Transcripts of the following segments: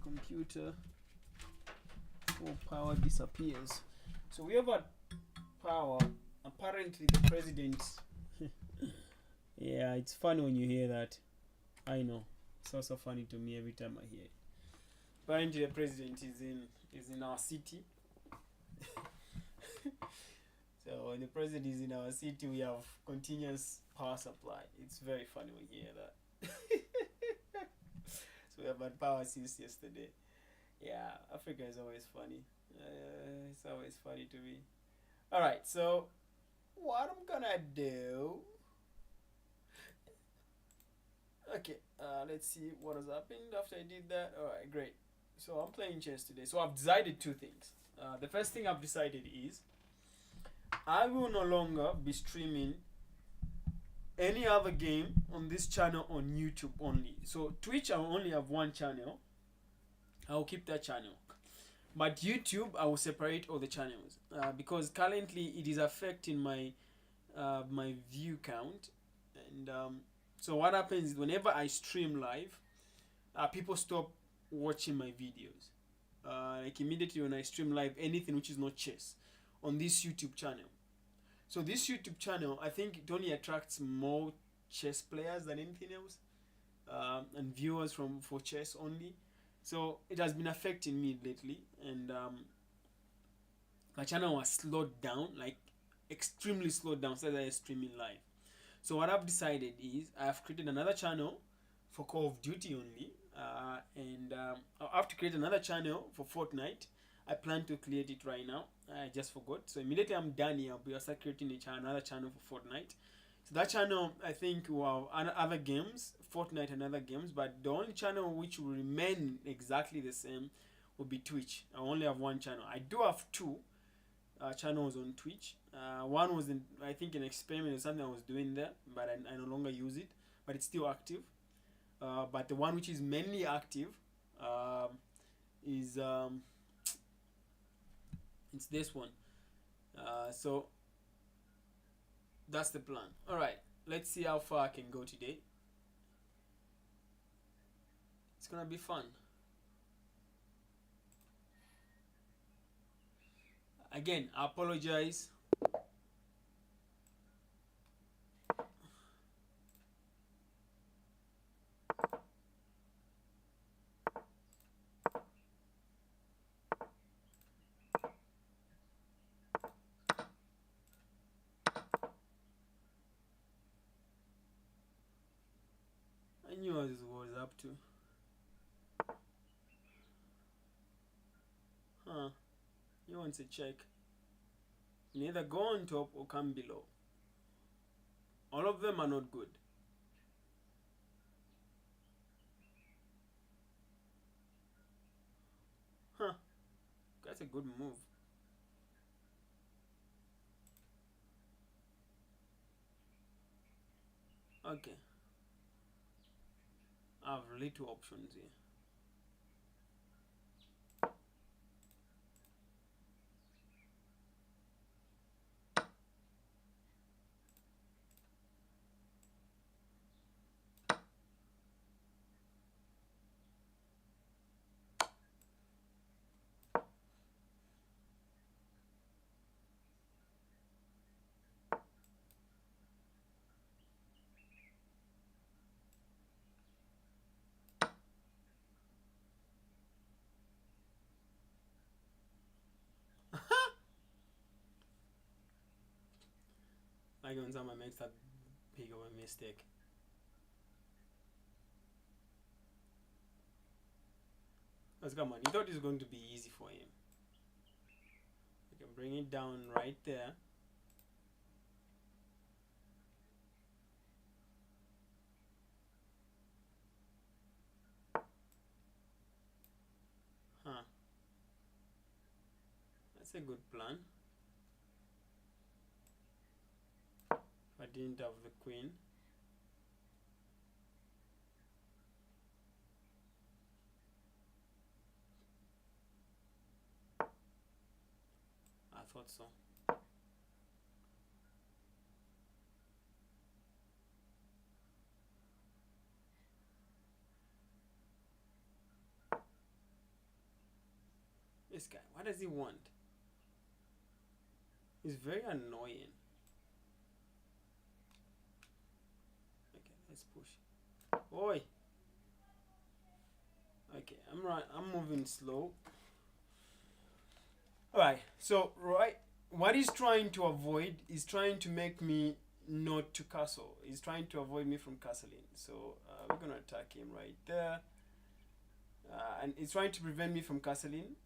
computer before power disappears. So we have a power. Apparently, the president. Yeah, it's funny when you hear that. I know. It's also funny to me every time I hear it. Apparently, the president is in our city. So when the president is in our city, we have continuous power supply. It's very funny when you hear that. So we have had power since yesterday. Yeah, Africa is always funny. It's always funny to me. All right, so what I'm gonna do? Okay, let's see what has happened after I did that. All right, great. So I'm playing chess today. So I've decided two things. The first thing I've decided is I will no longer be streaming any other game on this channel on YouTube only. So Twitch, I only have one channel. I'll keep that channel. But YouTube, I will separate all the channels because currently it is affecting my my view count. And so what happens is whenever I stream live, people stop watching my videos. Like immediately when I stream live anything which is not chess on this YouTube channel. So this YouTube channel, I think it only attracts more chess players than anything else, and viewers for chess only. So it has been affecting me lately, and my channel was slowed down, like extremely slowed down, so that I was streaming live. So what I've decided is I have created another channel for Call of Duty only, and I have to create another channel for Fortnite. I plan to create it right now. I just forgot. So immediately I'm done here, I'll be start creating another channel for Fortnite. So that channel, I think, will have other games, Fortnite and other games, but the only channel which will remain exactly the same will be Twitch. I only have one channel. I do have two channels on Twitch. One was, I think, an experiment or something I was doing there, but I no longer use it, but it's still active. But the one which is mainly active is it's this one. So that's the plan. All right, let's see how far I can go today. It's gonna be fun. Again, I apologize. I knew what this was up to. Huh. You want to check. You either go on top or come below. All of them are not good. Huh. That's a good move. Okay. I have little options here. Like when someone makes that big of a mistake. Let's come on. He thought it was going to be easy for him. We can bring it down right there. Huh. That's a good plan. If I didn't have the queen. I thought so. This guy, what does he want? He's very annoying. Okay, let's push. Oi. Okay, I'm moving slow. Alright, so what he's trying to avoid is trying to make me not to castle. He's trying to avoid me from castling. So we're gonna attack him right there. And he's trying to prevent me from castling.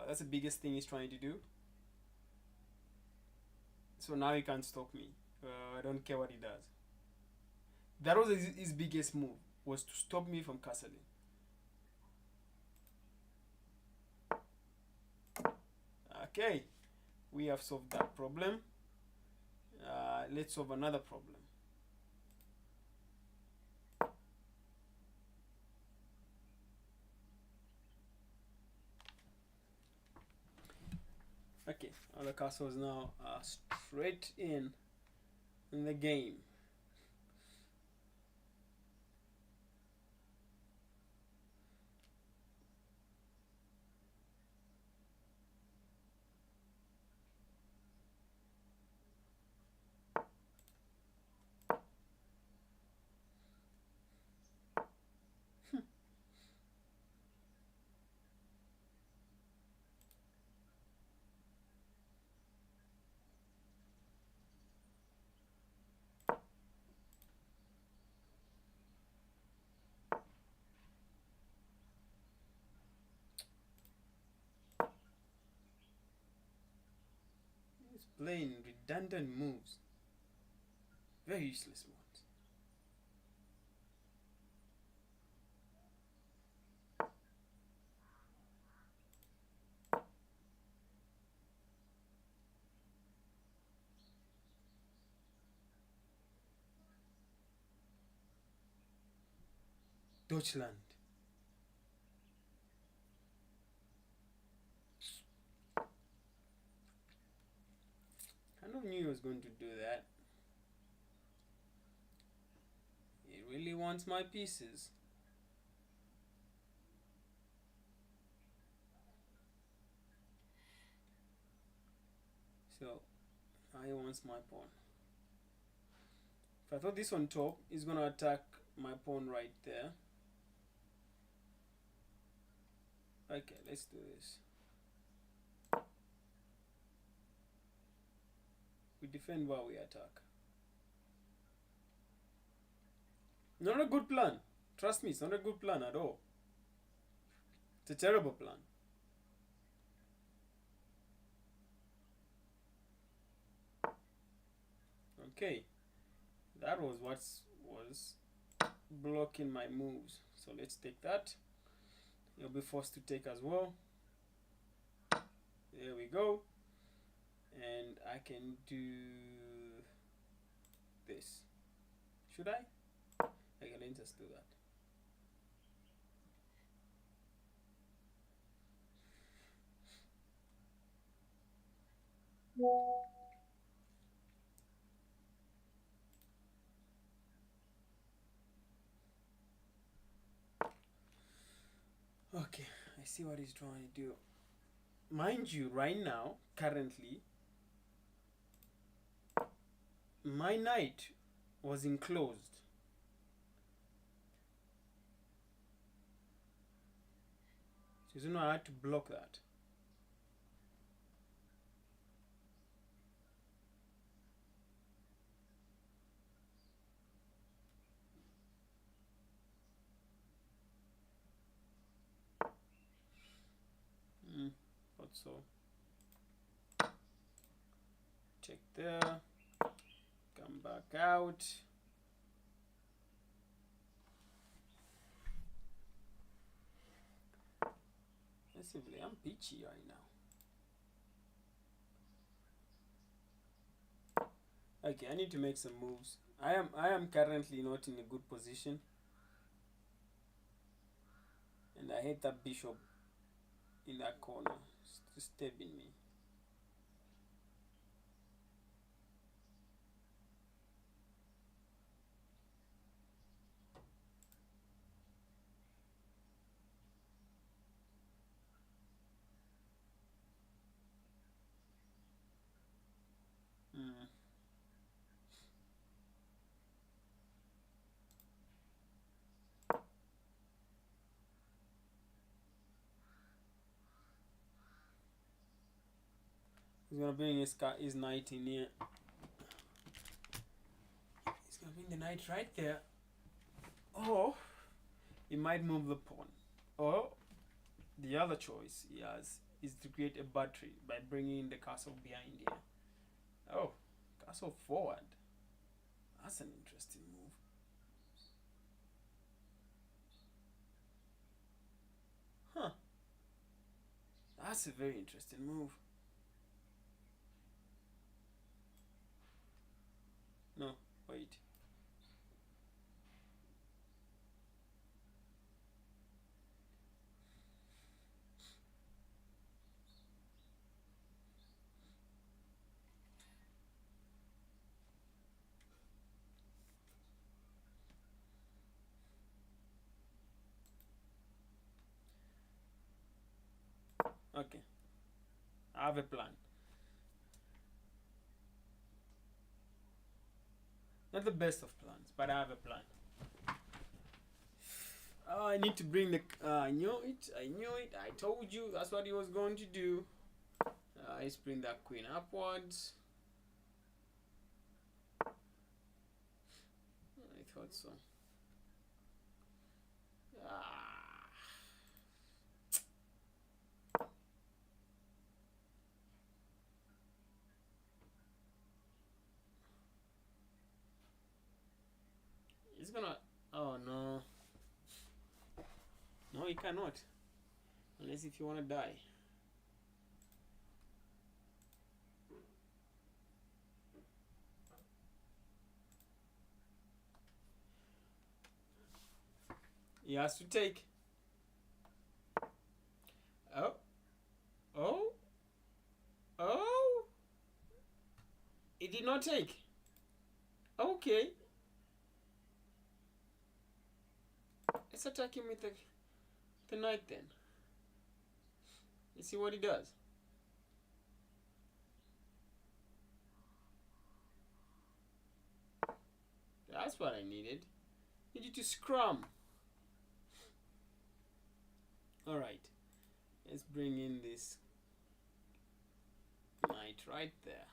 That's the biggest thing he's trying to do. So now he can't stop me. I don't care what he does. That was his biggest move, was to stop me from castling. Okay, we have solved that problem. Let's solve another problem. Okay, all the castles now are straight in the game. He's playing redundant moves. Very useless ones. Deutschland. I never knew he was going to do that. He really wants my pieces. So now he wants my pawn. If I thought this on top, he's gonna attack my pawn right there. Okay, let's do this. We defend while we attack. Not a good plan. Trust me, it's not a good plan at all. It's a terrible plan. Okay, that was what was blocking my moves. So let's take that. You'll be forced to take as well. There we go. And I can do this. Should I? Okay, let's just do that. Okay, I see what he's trying to do. Mind you, right now, currently, my knight was enclosed. So you know I had to block that. Thought so. Check there. Come back out. Massively, I'm peachy right now. Okay, I need to make some moves. I am currently not in a good position. And I hate that bishop in that corner. It's stabbing me. He's gonna bring his knight in here. He's gonna bring the knight right there. Oh, he might move the pawn. Or the other choice he has is to create a battery by bringing the castle behind here. Oh, castle forward. That's an interesting move. Huh. That's a very interesting move. No, wait. Okay. I have a plan. Not the best of plans, but I have a plan. Oh, I need to bring the. I knew it. I knew it. I told you that's what he was going to do. Let's bring that queen upwards. I thought so. Ah. He's gonna. Oh no. No, he cannot. Unless if you wanna die. He has to take. Oh. Oh. Oh. He did not take. Okay. Let's attack him with the knight then. Let's see what he does. That's what I needed. Need you to scrum. Alright. Let's bring in this knight right there.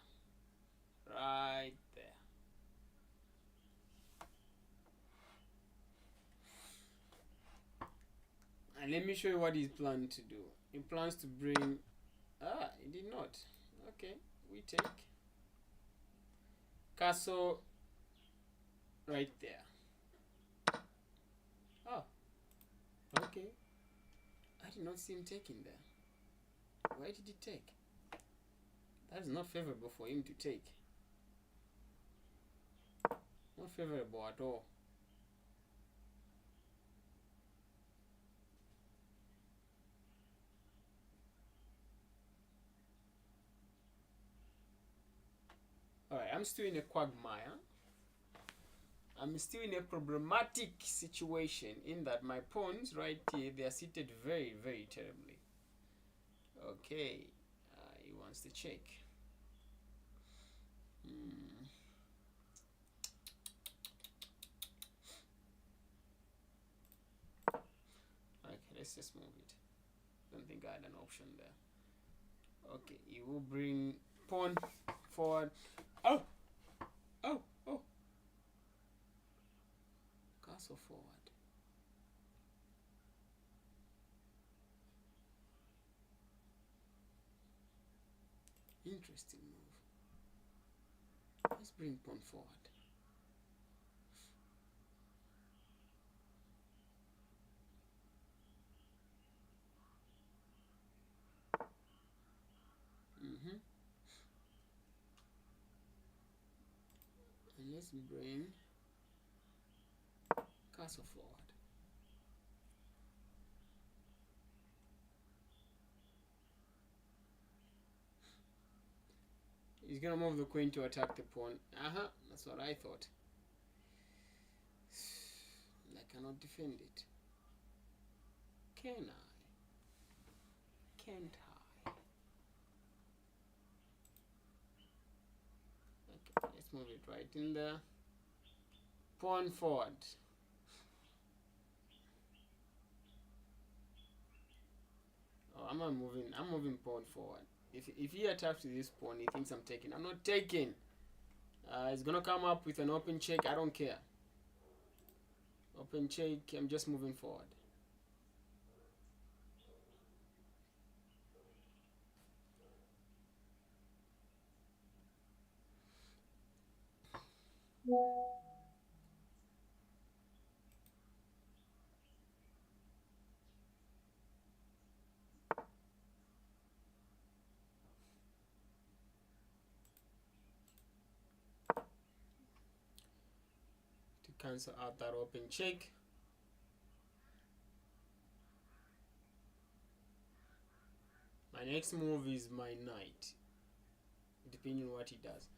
Right there. And let me show you what he's planning to do. He plans to bring... Ah, he did not. Okay, we take. Castle right there. Oh, okay. I did not see him taking there. Why did he take? That is not favorable for him to take. Not favorable at all. Alright, I'm still in a quagmire. I'm still in a problematic situation in that my pawns right here, they are seated very, very terribly. Okay, he wants to check. Okay, let's just move it. Don't think I had an option there. Okay, he will bring pawn forward. Oh! Oh! Oh! Castle forward. Interesting move. Let's bring pawn forward. And let's bring castle forward. He's gonna move the queen to attack the pawn. That's what I thought. I cannot defend it. Can I? Can't I? Okay, let's move it right in there. Pawn forward. Oh, I'm moving pawn forward. If he attacks with this pawn, he thinks I'm taking. I'm not taking. He's gonna come up with an open check. I don't care. Open check. I'm just moving forward. To cancel out that open check. My next move is my knight, depending on what he does.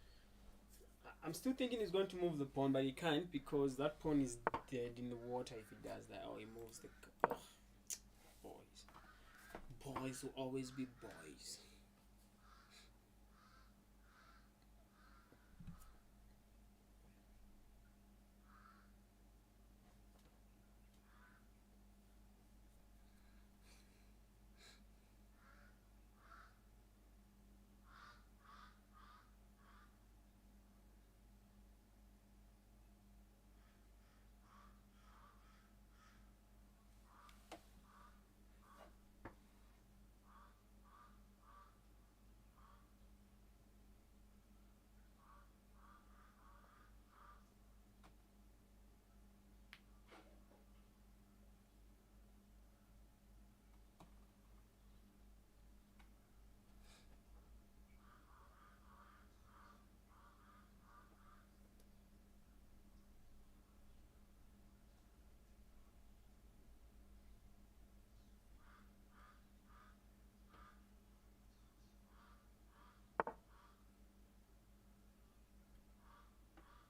I'm still thinking he's going to move the pawn, but he can't because that pawn is dead in the water if he does that. Or he moves the... Ugh. Boys will always be boys.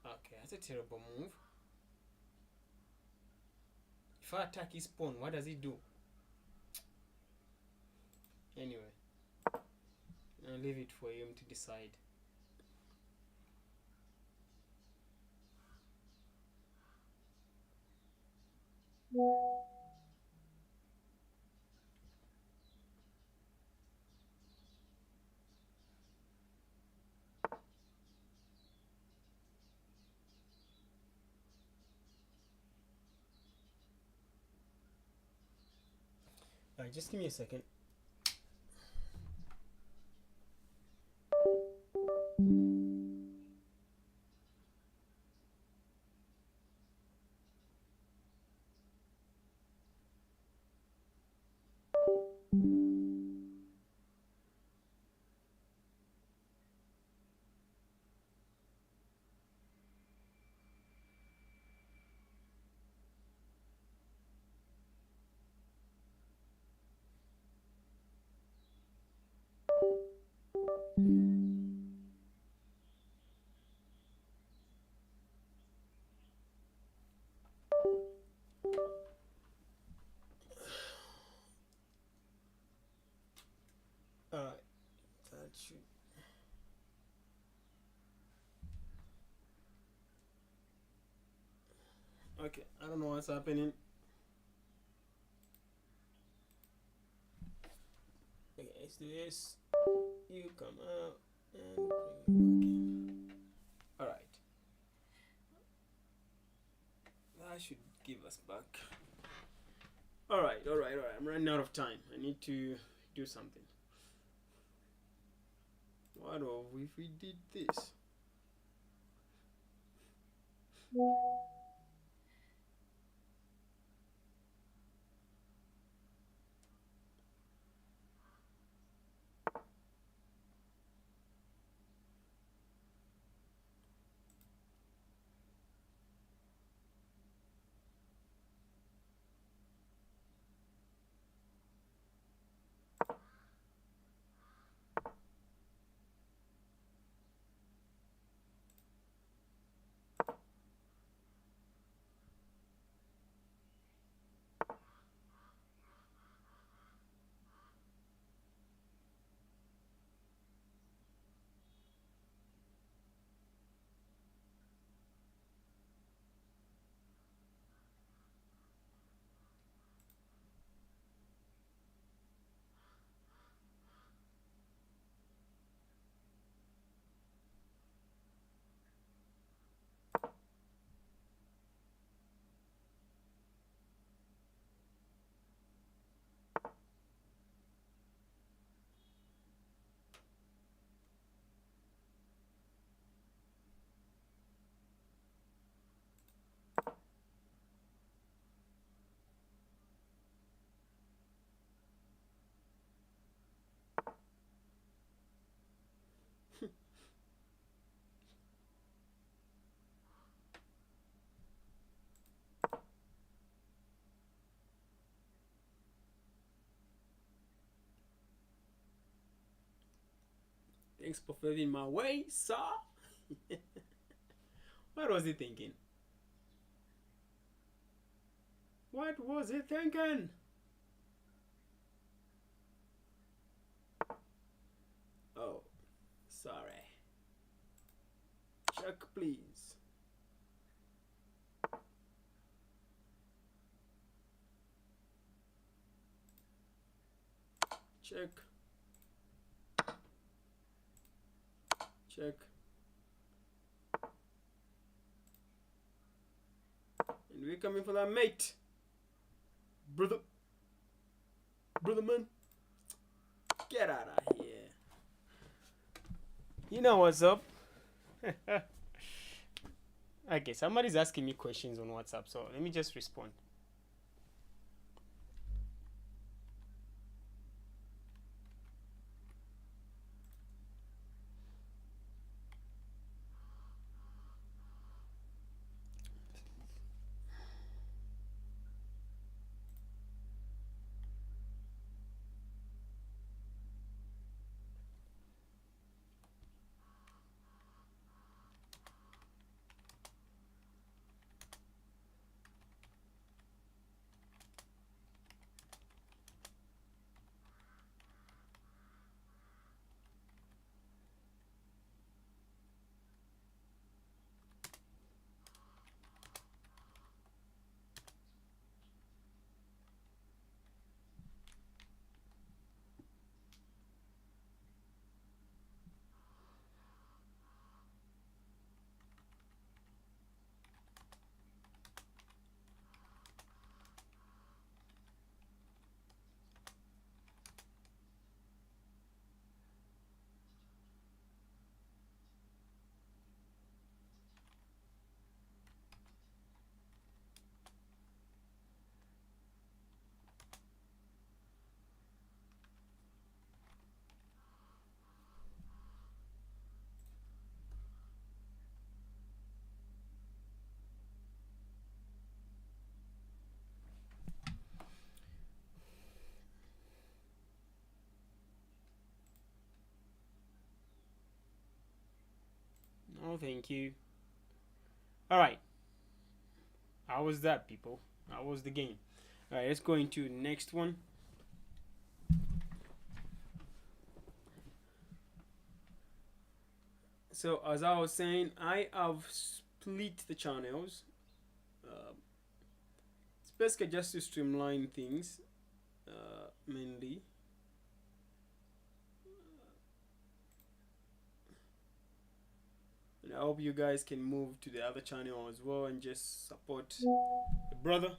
Okay, that's a terrible move. If I attack his pawn, what does he do? Anyway, I'll leave it for him to decide. Alright, just give me a second. Alright, that should... Okay, I don't know what's happening. Okay, let's do this. You come out and bring it back in. Alright. That should give us back. Alright. I'm running out of time. I need to do something. What if we did this? Thanks for paving my way, sir. What was he thinking? What was he thinking? Oh, sorry. Check, please. Check. Check. And we're coming for that mate. Brother. Brother man. Get out of here. You know what's up? Okay, somebody's asking me questions on WhatsApp, so let me just respond. No, thank you. Alright. How was that, people? How was the game? Alright, let's go into the next one. So, as I was saying, I have split the channels. It's basically just to streamline things, mainly. And I hope you guys can move to the other channel as well and just support the brother.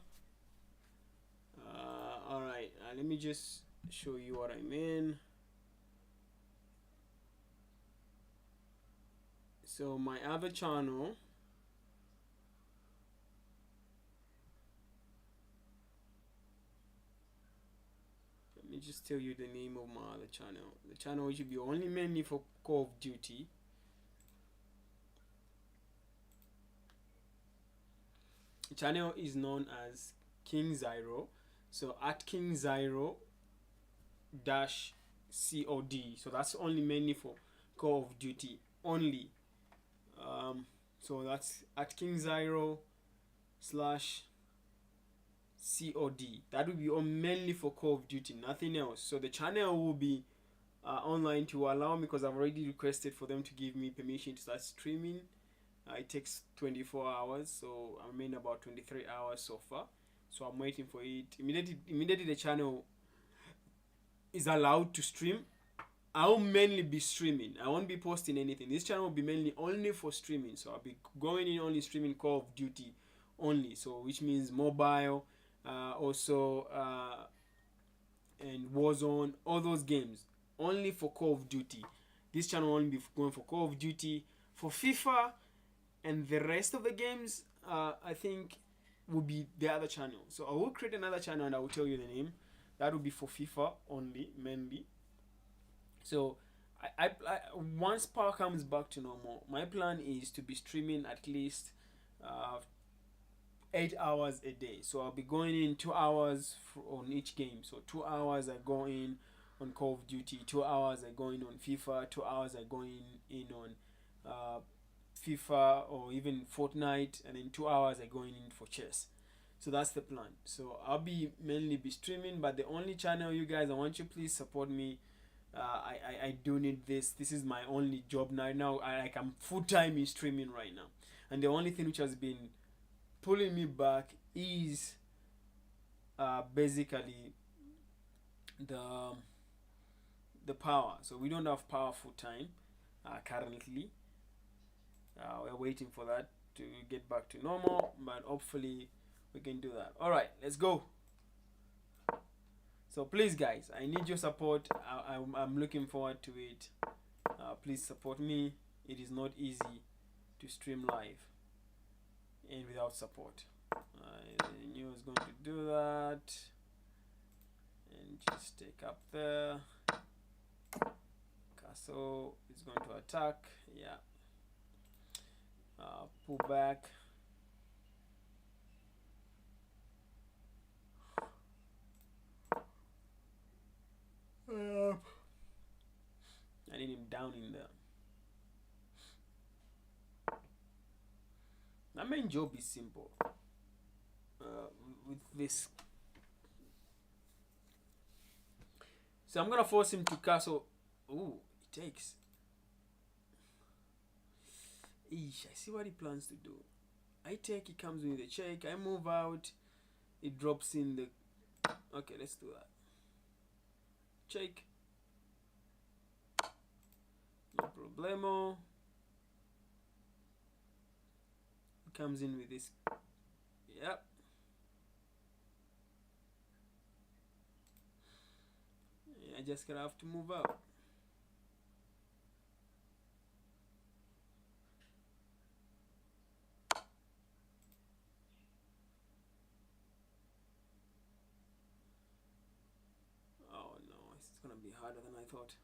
Alright, let me just show you what I mean. So my other channel, let me just tell you the name of my other channel. The channel should be only mainly for Call of Duty. The channel is known as King Zyro. So at King Zyro dash COD. So that's only mainly for Call of Duty only. So that's at King Zyro slash COD. That will be mainly for Call of Duty, nothing else. So the channel will be online to allow me, because I've already requested for them to give me permission to start streaming. It takes 24 hours, so I'm in about 23 hours so far. So I'm waiting for it. Immediately the channel is allowed to stream, I'll mainly be streaming. I won't be posting anything. This channel will be mainly only for streaming. So I'll be going in only streaming Call of Duty only. So which means mobile, also and Warzone, all those games only for Call of Duty. This channel will only be going for Call of Duty. For FIFA and the rest of the games, I think will be the other channel. So I will create another channel and I will tell you the name. That will be for FIFA only, mainly. So I once power comes back to normal, my plan is to be streaming at least 8 hours a day. So I'll be going in 2 hours on each game. So 2 hours I go in on Call of Duty, 2 hours I go in on FIFA, 2 hours I go in on FIFA or even Fortnite, and then 2 hours I go in for chess. So that's the plan. So I'll be mainly streaming, but the only channel, you guys, I want you please support me. I do need this. This is my only job now. I'm full time in streaming right now, and the only thing which has been pulling me back is basically the power. So we don't have power full time currently. We're waiting for that to get back to normal, but hopefully we can do that. All right, let's go. So please, guys, I need your support. I'm looking forward to it. Please support me. It is not easy to stream live and without support. I knew I was going to do that. And just take up there. Castle is going to attack. Yeah. Pull back. I need him down in there. My main job is simple. With this, so I'm gonna force him to castle. Ooh, it takes. Eesh, I see what he plans to do. I take, he comes with a check. I move out. It drops in the. Okay, let's do that. Check. No problemo. He comes in with this. Yep. I just gonna have to move out. Oh no, it's gonna be harder than I thought.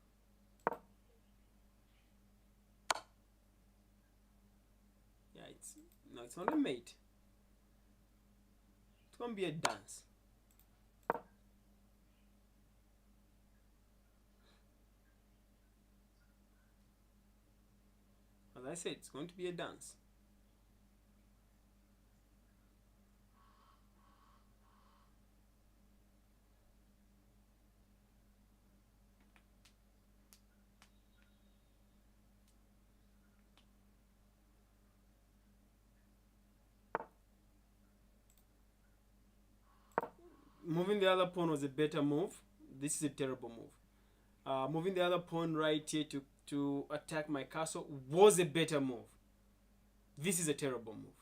Yeah, it's not a mate. It's gonna be a dance. As I said, it's going to be a dance. Moving the other pawn was a better move. This is a terrible move. Moving the other pawn right here to attack my castle was a better move. This is a terrible move.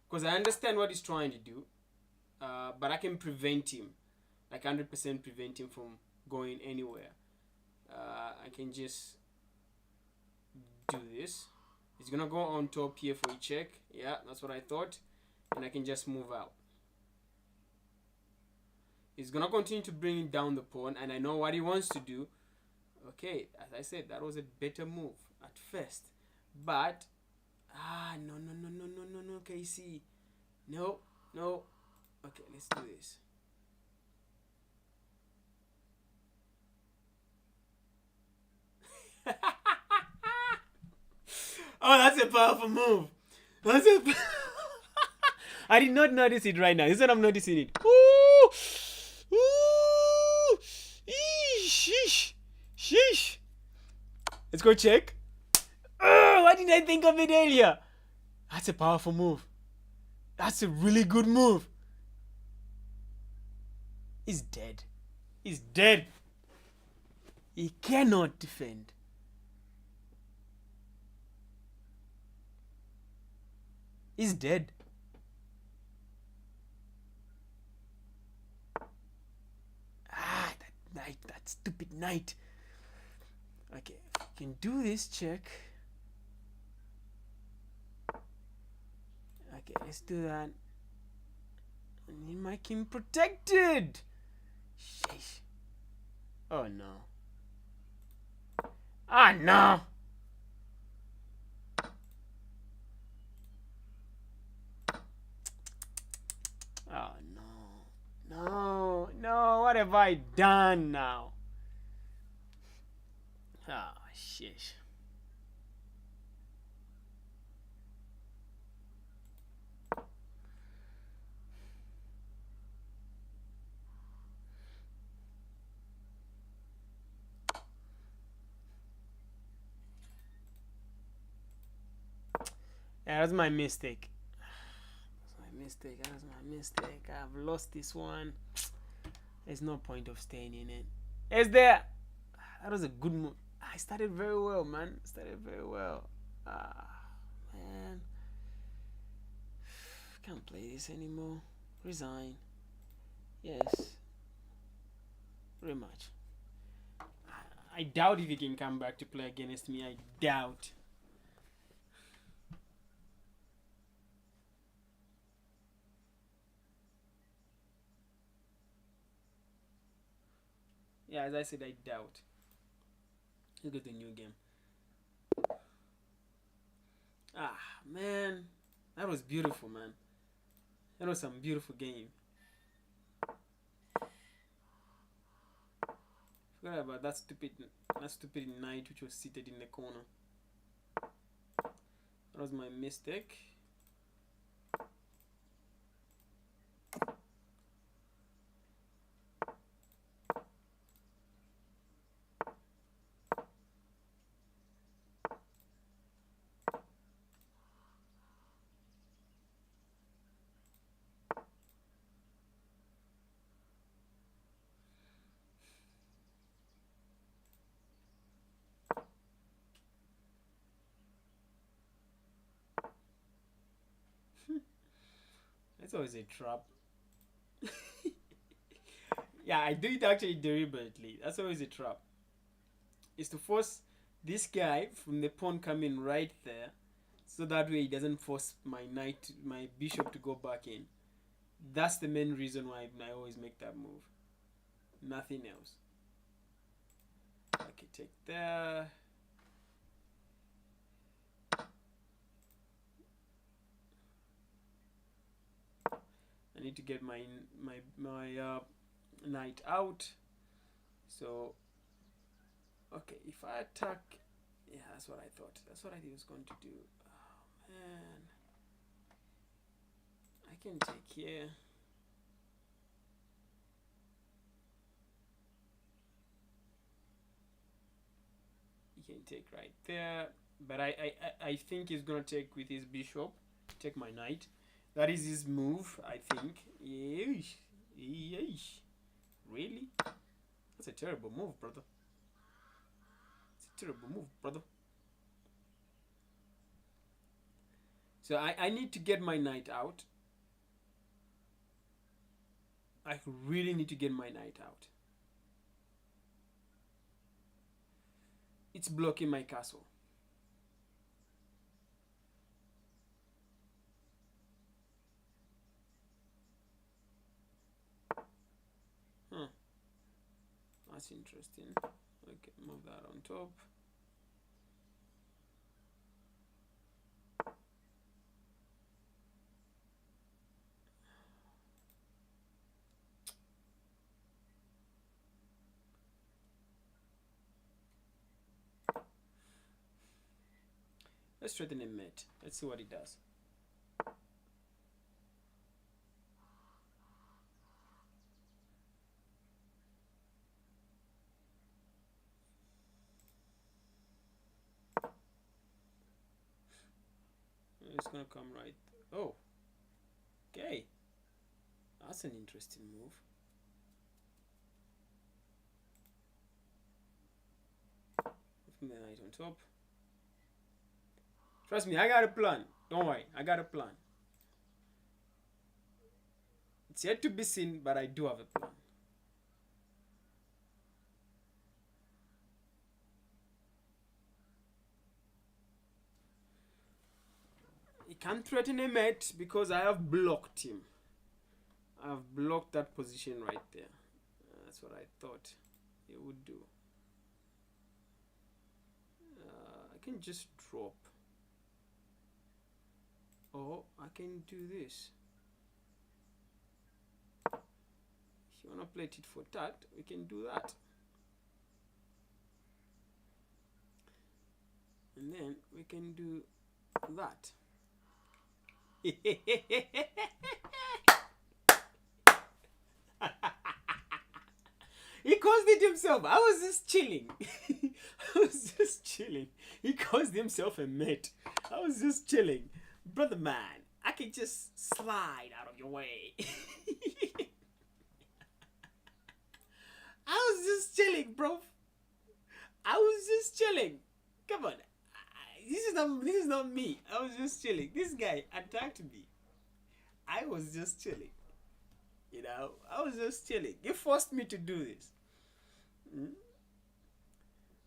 Because I understand what he's trying to do, but I can prevent him. Like 100% prevent him from going anywhere. I can just do this. He's gonna go on top here for a check. Yeah, that's what I thought. And I can just move out. He's gonna continue to bring down the pawn, and I know what he wants to do. Okay, as I said, that was a better move at first, but no, KC, no. Okay, let's do this. Oh, that's a powerful move. That's a. I did not notice it right now. Instead, I'm noticing it. Ooh, ooh, sheesh, sheesh. Let's go check. Oh, why didn't I think of it earlier? That's a powerful move. That's a really good move. He's dead. He's dead. He cannot defend. He's dead. That stupid knight. Okay, if we can do this check. Okay, let's do that. I need my king protected. Sheesh. Oh no. Ah no. Oh no. No, what have I done now? Ah, shit. Yeah, that's my mistake. That's my mistake. I've lost this one. There's no point of staying in it. Is there? That was a good move. I started very well, man. Started very well. Ah, man. Can't play this anymore. Resign. Yes. Very much. I doubt if he can come back to play against me. I doubt. Yeah, as I said, I doubt. Look at the new game. Ah, man. That was beautiful, man. That was some beautiful game. Forgot about that stupid knight which was seated in the corner. That was my mistake. That's always a trap. Yeah, I do it actually deliberately. That's always a trap. Is to force this guy from the pawn coming right there, so that way he doesn't force my bishop to go back in. That's the main reason why I always make that move. Nothing else. Okay, take there. I need to get my knight out. So, okay, if I attack, yeah, that's what I thought. That's what I was going to do. Oh man, I can take here. He can take right there, but I think he's gonna take with his bishop. Take my knight. That is his move, I think. Yeesh. Yeesh. Really? That's a terrible move, brother. It's a terrible move, brother. So I need to get my knight out. I really need to get my knight out. It's blocking my castle. Huh. That's interesting. Okay, move that on top. Let's threaten a mate. Let's see what he does. It's gonna come right. Oh, okay. That's an interesting move. Put the knight on top. Trust me, I got a plan. Don't worry, I got a plan. It's yet to be seen, but I do have a plan. He can't threaten a mate because I have blocked him. I have blocked that position right there. That's what I thought he would do. I can just drop. Or I can do this. If you want to play tit for tat, we can do that. And then we can do that. He caused it himself. I was just chilling. I was just chilling. He caused himself a mate. I was just chilling. Brother man, I can just slide out of your way. I was just chilling, bro. I was just chilling. Come on. This is not me. I was just chilling. This guy attacked me. I was just chilling. You know, I was just chilling. You forced me to do this.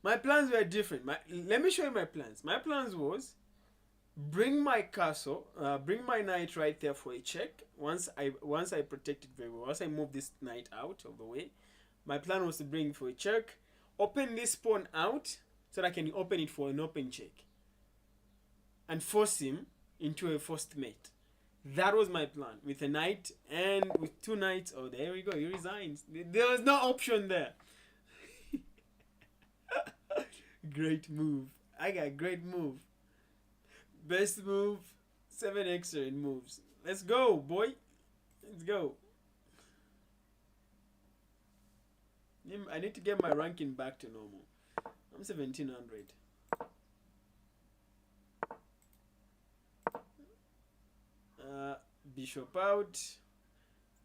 My plans were different. Let me show you my plans. My plans was bring my castle, bring my knight right there for a check. Once I protect it very well, once I move this knight out of the way, my plan was to bring it for a check, open this pawn out so that I can open it for an open check, and force him into a forced mate. That was my plan with a knight and with two knights. Oh, there we go. He resigns. There was no option there. Great move. I got great move. Best move. 7x in moves. Let's go, boy. Let's go. I need to get my ranking back to normal. I'm 1700. Bishop out.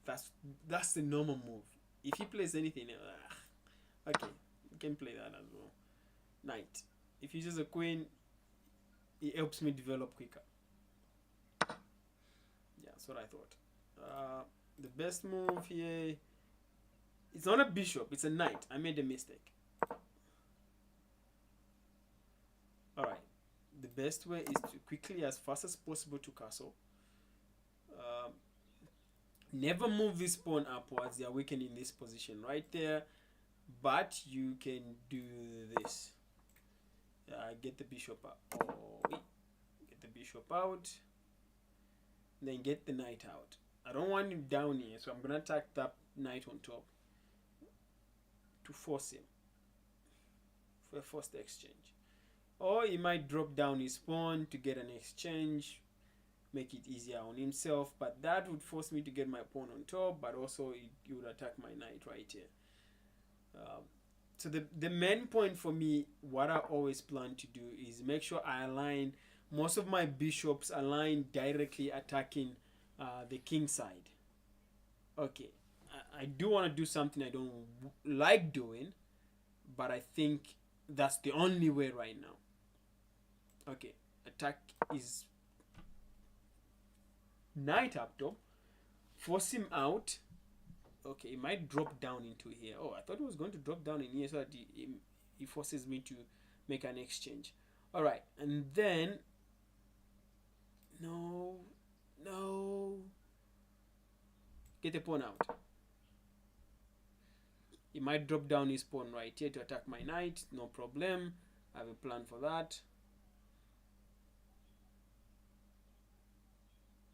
That's the normal move. If he plays anything, okay, you can play that as well. Knight. If he uses a queen, it helps me develop quicker. Yeah, that's what I thought. The best move here, it's not a bishop, it's a knight. I made a mistake. Alright, the best way is to quickly, as fast as possible, to castle. Never move this pawn upwards. They are weakened in this position right there, but you can do this. Get the bishop out. Oh, wait. Get the bishop out, then get the knight out. I don't want him down here, so I'm gonna attack that knight on top to force him for a first exchange. Or he might drop down his pawn to get an exchange, make it easier on himself, but that would force me to get my pawn on top, but also it would attack my knight right here. So the main point for me, what I always plan to do is make sure I align most of my bishops align directly attacking the king side. Okay, I do want to do something I don't like doing, but I think that's the only way right now. Okay, attack is knight up top, force him out. Okay, it might drop down into here. Oh, I thought it was going to drop down in here so that he forces me to make an exchange. All right, and then no, get the pawn out. He might drop down his pawn right here to attack my knight. No problem. I have a plan for that.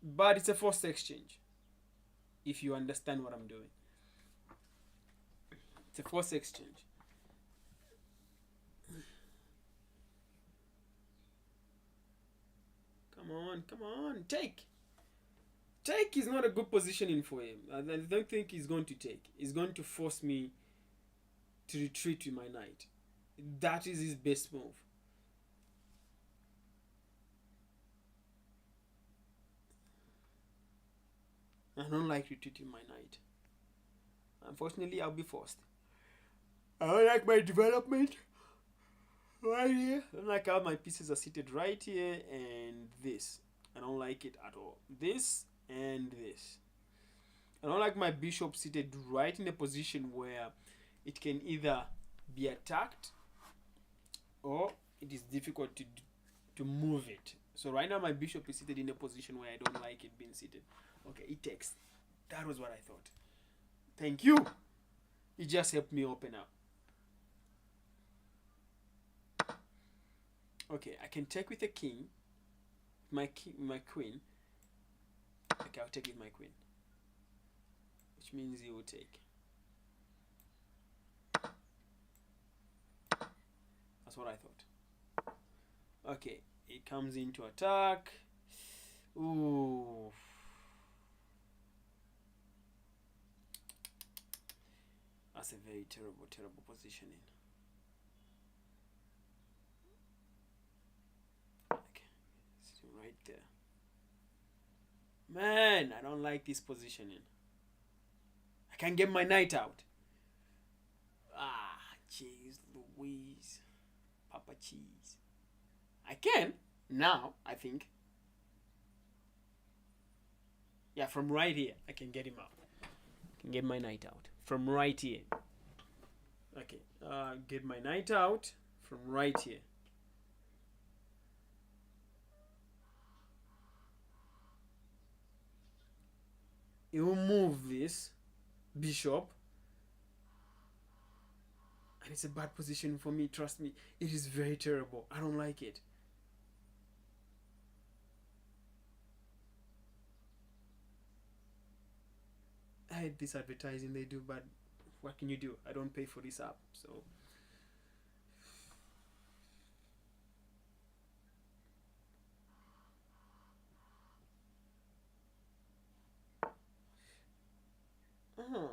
But it's a forced exchange, if you understand what I'm doing. It's a forced exchange. Come on, take is not a good positioning for him. I don't think he's going to take. He's going to force me to retreat with my knight. That is his best move. I don't like retreating my knight. Unfortunately, I'll be forced. I don't like my development right here. I don't like how my pieces are seated right here and this. I don't like it at all. This and this. I don't like my bishop seated right in a position where it can either be attacked or it is difficult to move it. So right now my bishop is seated in a position where I don't like it being seated. Okay, it takes. That was what I thought. Thank you. It just helped me open up. Okay, I can take with a king. My queen. Okay, I'll take with my queen. Which means he will take. That's what I thought. Okay, it comes into attack. Ooh. That's a very terrible, terrible positioning. Okay, sitting right there. Man, I don't like this positioning. I can't get my knight out. Ah, jeez Louise. Papa cheese. I can. Now, I think. Yeah, from right here, I can get him out. I can get my knight out. From right here. Okay, get my knight out from right here. You move this bishop. And it's a bad position for me, trust me. It is very terrible. I don't like it. I hate this advertising they do, but what can you do? I don't pay for this app, so. Oh,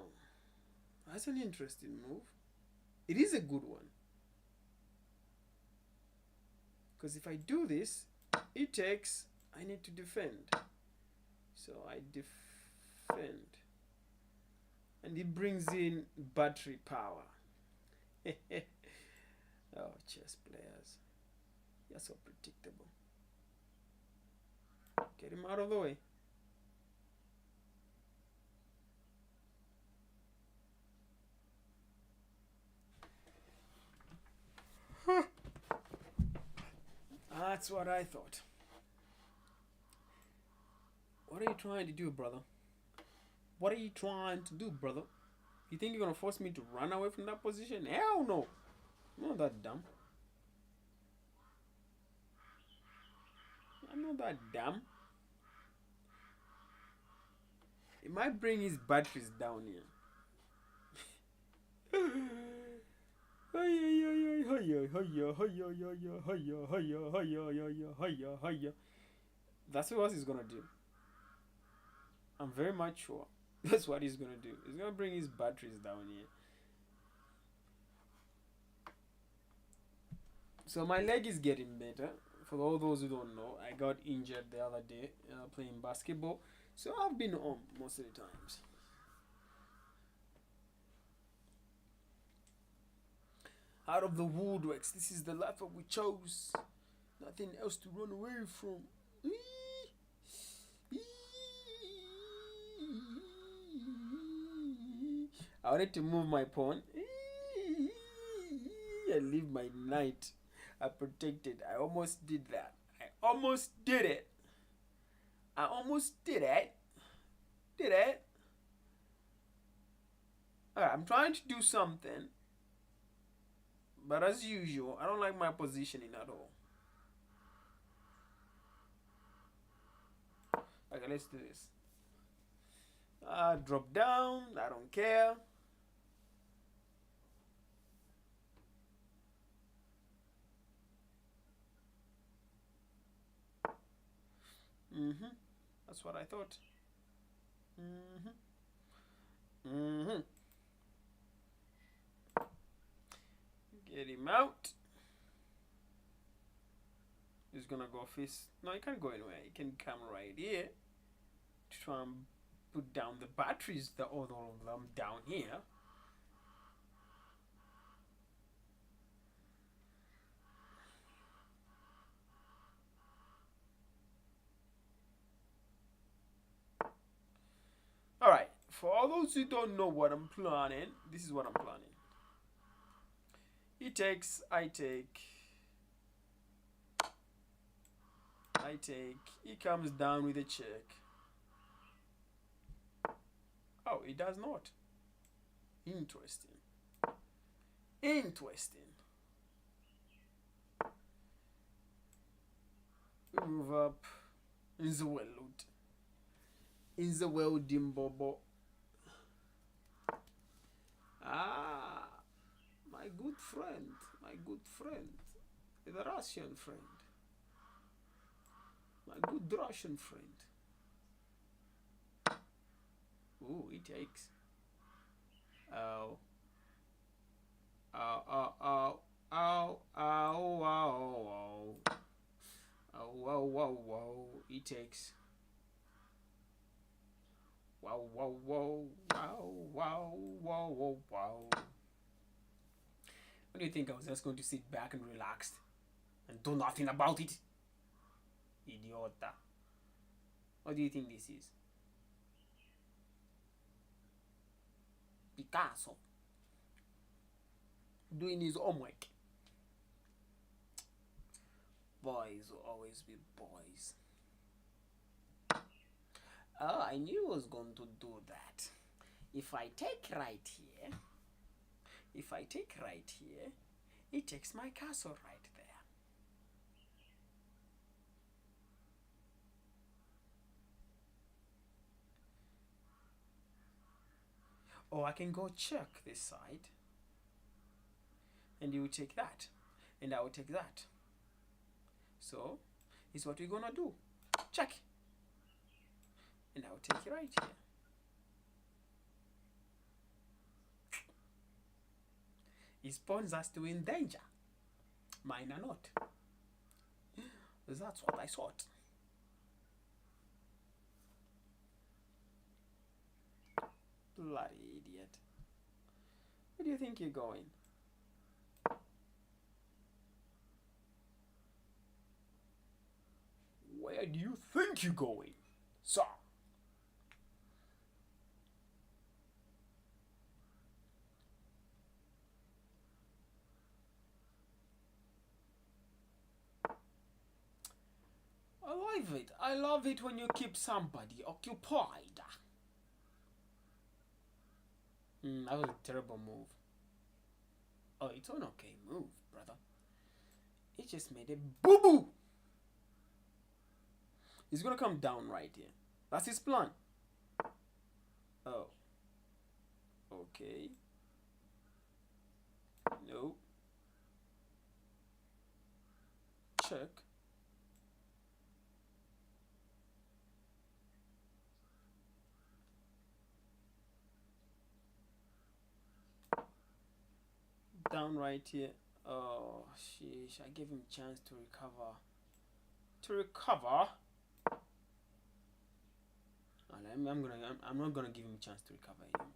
that's an interesting move. It is a good one. Because if I do this, it takes, I need to defend. So I defend. And it brings in battery power. Oh, chess players. You're so predictable. Get him out of the way. That's what I thought. What are you trying to do, brother? What are you trying to do, brother? You think you're gonna force me to run away from that position? Hell no. I'm not that dumb. I'm not that dumb. It might bring his batteries down here. That's what he's gonna do. I'm very much sure. That's what he's gonna do. He's gonna bring his batteries down here. So my leg is getting better. For all those who don't know, I got injured the other day playing basketball. So I've been home most of the times. Out of the woodworks, this is the life that we chose. Nothing else to run away from. I wanted to move my pawn. I leave my knight. I protected. I almost did that. I almost did it. I almost did it. Did it? Alright, I'm trying to do something. But as usual, I don't like my positioning at all. Okay, let's do this. Drop down. I don't care. That's what I thought. Get him out. He's gonna go face. No, he can't go anywhere. He can come right here to try and put down the batteries. The all of them down here. Alright, for all those who don't know what I'm planning, this is what I'm planning. He takes, I take. He comes down with a check. Oh, he does not. Interesting. Move up. In the world, Dimbobo. Ah, my good friend. The Russian friend. My good Russian friend. Ooh, it takes. Ow. Ow, ow, ow. Ow, ow, ow, ow. Ow, wow, wow, wow. It takes. Wow, wow, wow, wow, wow, wow, wow, wow. What do you think? I was just going to sit back and relax and do nothing about it? Idiota. What do you think this is? Picasso. Doing his homework. Boys will always be boys. Oh, I knew I was going to do that. If I take right here, it takes my castle right there. Or I can go check this side, and you will take that, and I will take that. So, this is what we're gonna do. Check. And I will take it right here. His pawns are still in danger. Mine are not. That's what I thought. Bloody idiot. Where do you think you're going? Where do you think you're going, sir? I love it. I love it when you keep somebody occupied. That was a terrible move. Oh, it's an okay move, brother. It just made a boo-boo. He's gonna come down right here. That's his plan. Oh. Okay. No. Check. Down right here. Oh, sheesh. I gave him a chance to recover. To recover? And I'm not gonna give him a chance to recover anymore.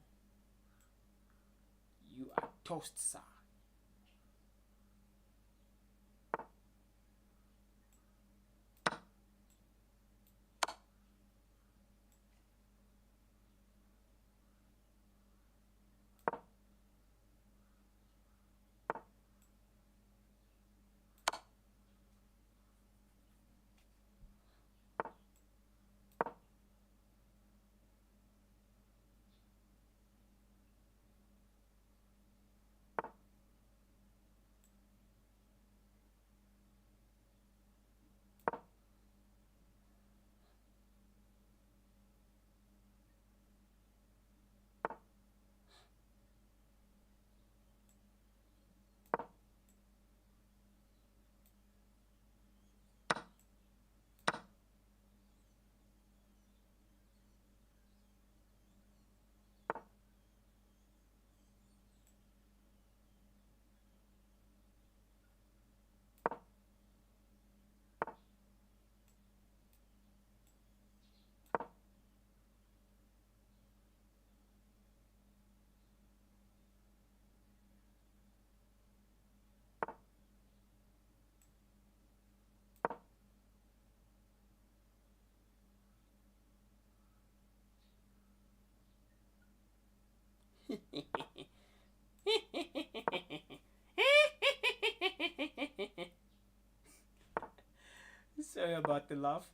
You are toast, sir. Sorry about the laugh.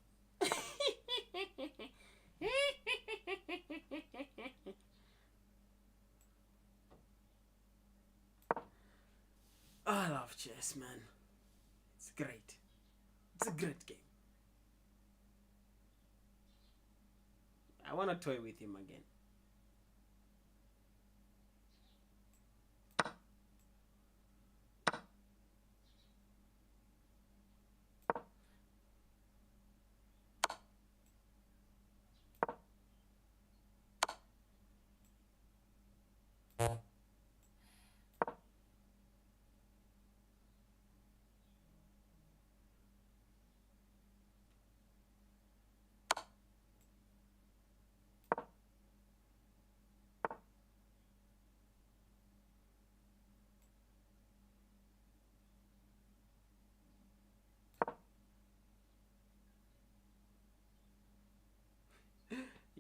I love chess, man. It's great. It's a great game. I want to toy with him again.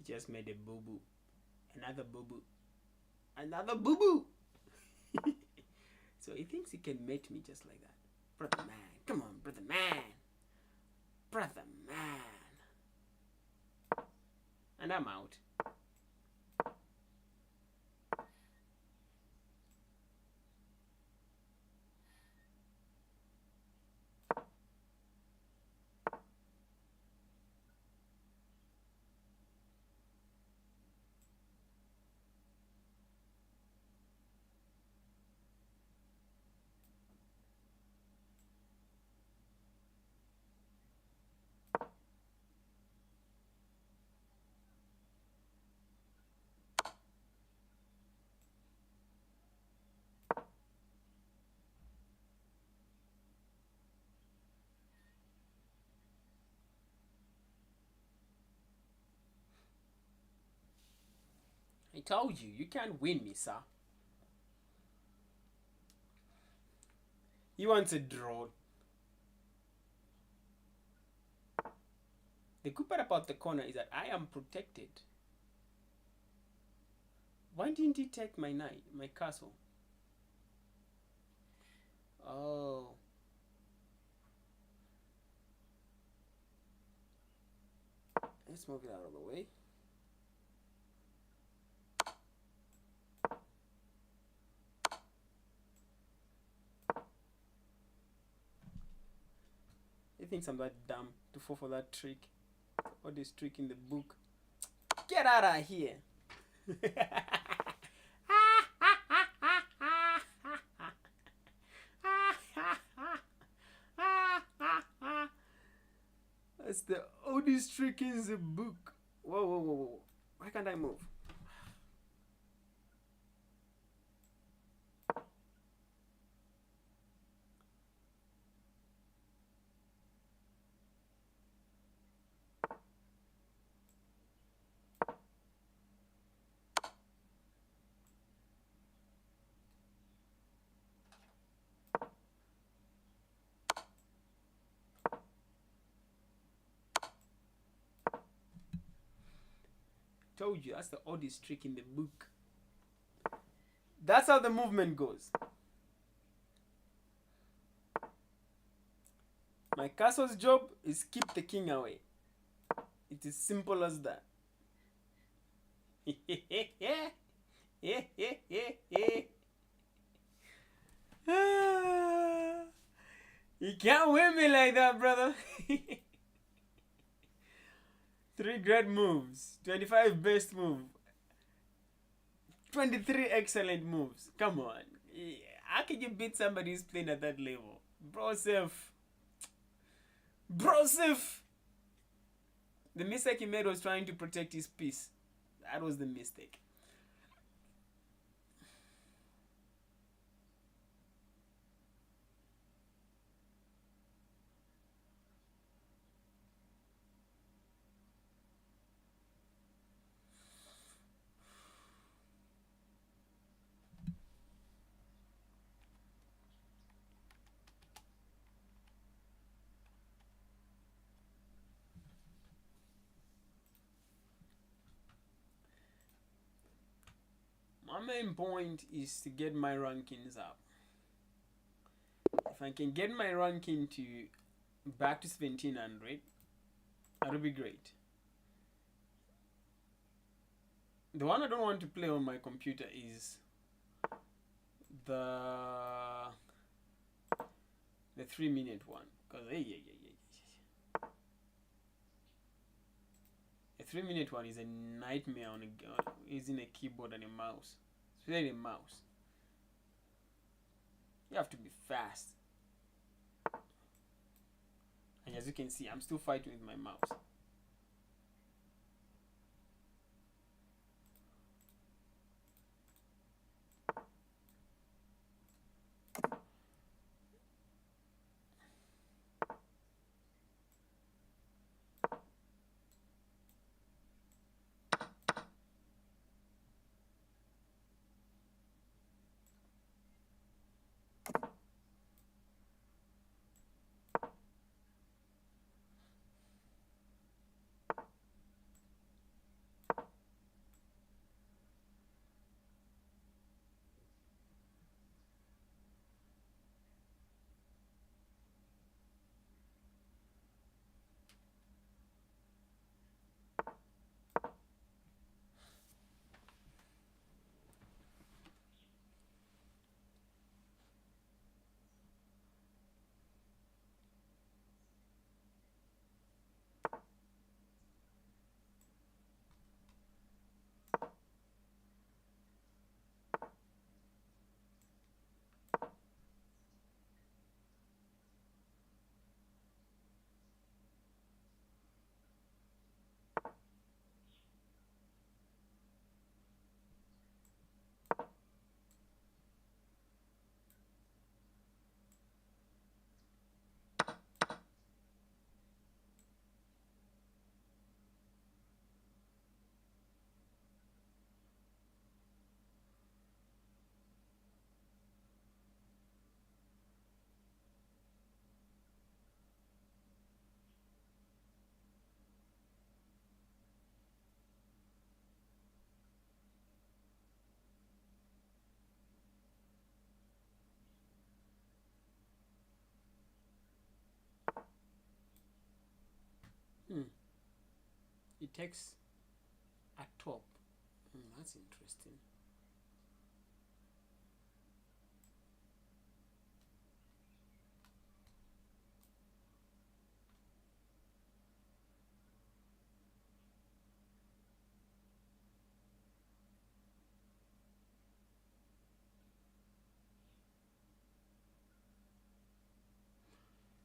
He just made a boo boo. Another boo boo. Another boo boo. So he thinks he can mate me just like that. Brother man. Come on, brother man. Brother man. And I'm out. I told you, you can't win me, sir. He wants a draw. The good part about the corner is that I am protected. Why didn't he take my knight, my castle? Oh. Let's move it out of the way. He thinks I'm that dumb to fall for that trick. Or this trick in the book. Get out of here. That's the oldest trick in the book. Whoa, whoa, whoa, whoa. Why can't I move? Told you, that's the oldest trick in the book. That's how the movement goes. My castle's job is keep the king away. It is simple as that. You can't win me like that, brother. 3 great moves, 25 best move, 23 excellent moves. Come on. How can you beat somebody who's playing at that level? Broseph. The mistake he made was trying to protect his piece. That was the mistake. My main point is to get my rankings up. If I can get my ranking to back to 1700, that'll be great. The one I don't want to play on my computer is the 3-minute one, because the 3-minute one is a nightmare on using a keyboard and a mouse. Especially a mouse. You have to be fast. And as you can see, I'm still fighting with my mouse. takes at top. That's interesting.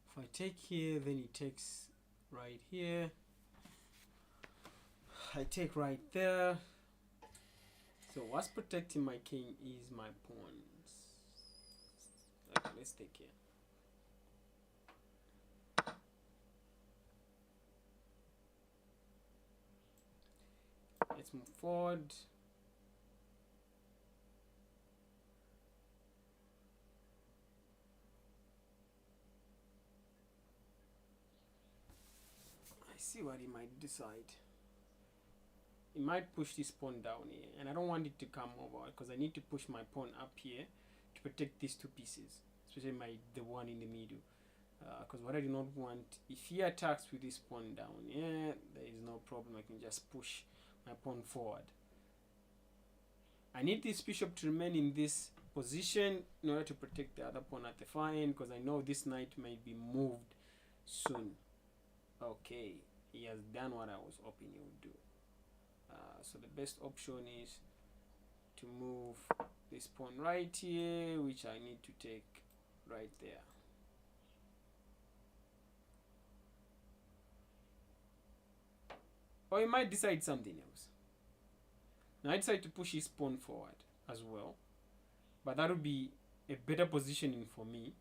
If I take here, then he takes right here. I take right there. So what's protecting my king is my pawns. Okay, let's take here. Let's move forward. I see what he might decide. He might push this pawn down here, and I don't want it to come over because I need to push my pawn up here to protect these two pieces, especially the one in the middle. Because what I do not want, if he attacks with this pawn down here, there is no problem. I can just push my pawn forward. I need this bishop to remain in this position in order to protect the other pawn at the far end, because I know this knight may be moved soon. Okay, he has done what I was hoping he would do. So the best option is to move this pawn right here, which I need to take right there. Or he might decide something else. Now I decide to push his pawn forward as well, but that would be a better positioning for me.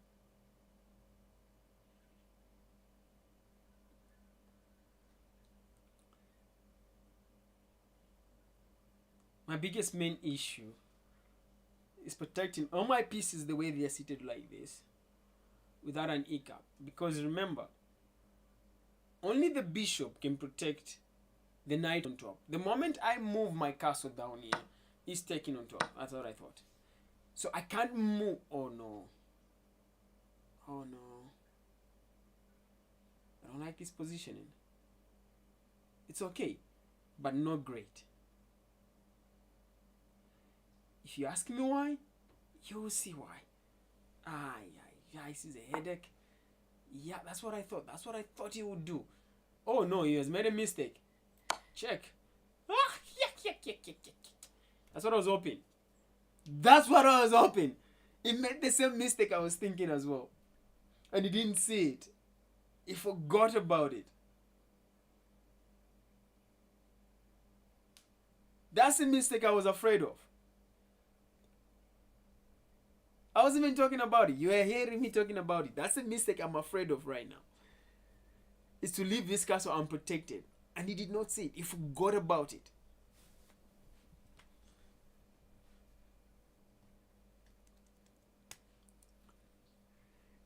My biggest main issue is protecting all my pieces the way they are seated like this without an e-cap, because remember, only the bishop can protect the knight on top. The moment I move my castle down here, he's taking on top. That's what I thought. So I can't move. Oh no. Oh no. I don't like this positioning. It's okay, but not great. If you ask me why, you will see why. This is a headache. Yeah, that's what I thought. That's what I thought he would do. Oh no, he has made a mistake. Check. That's what I was hoping. That's what I was hoping. He made the same mistake I was thinking as well. And he didn't see it. He forgot about it. That's the mistake I was afraid of. I wasn't even talking about it. You are hearing me talking about it. That's the mistake I'm afraid of right now. Is to leave this castle unprotected. And he did not see it. He forgot about it.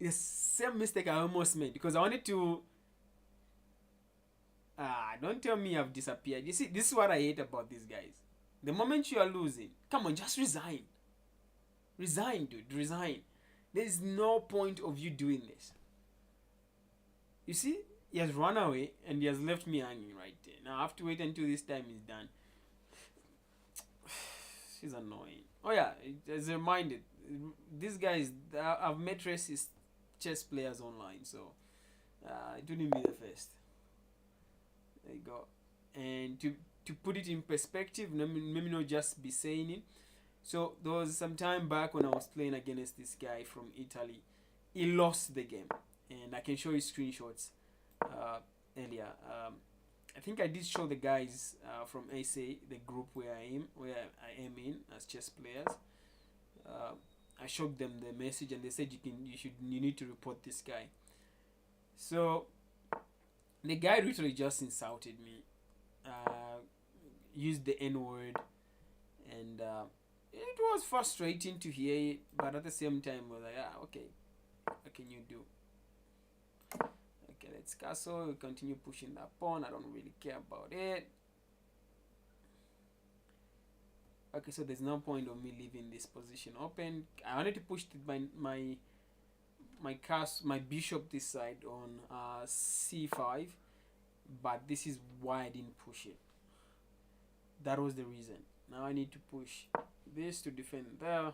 It's the same mistake I almost made, because I wanted to... don't tell me I've disappeared. You see, this is what I hate about these guys. The moment you are losing, come on, just resign. Resign, dude. Resign. There is no point of you doing this. You see, he has run away and he has left me hanging right there. Now I have to wait until this time is done. She's annoying. Oh yeah, as a reminder, these guys, I've met racist chess players online, so it wouldn't be the first. There you go. And to put it in perspective, let me not just be saying it. So there was some time back when I was playing against this guy from Italy. He lost the game, and I can show you screenshots earlier. I think I did show the guys from SA, the group where I am in as chess players. I showed them the message, and they said you need to report this guy. So the guy literally just insulted me, used the N word, and it was frustrating to hear it, but at the same time, I was like, okay, what can you do? Okay, let's castle. We continue pushing that pawn. I don't really care about it. Okay, so there's no point of me leaving this position open. I wanted to push my bishop this side on c5, but this is why I didn't push it. That was the reason. Now I need to push this to defend there.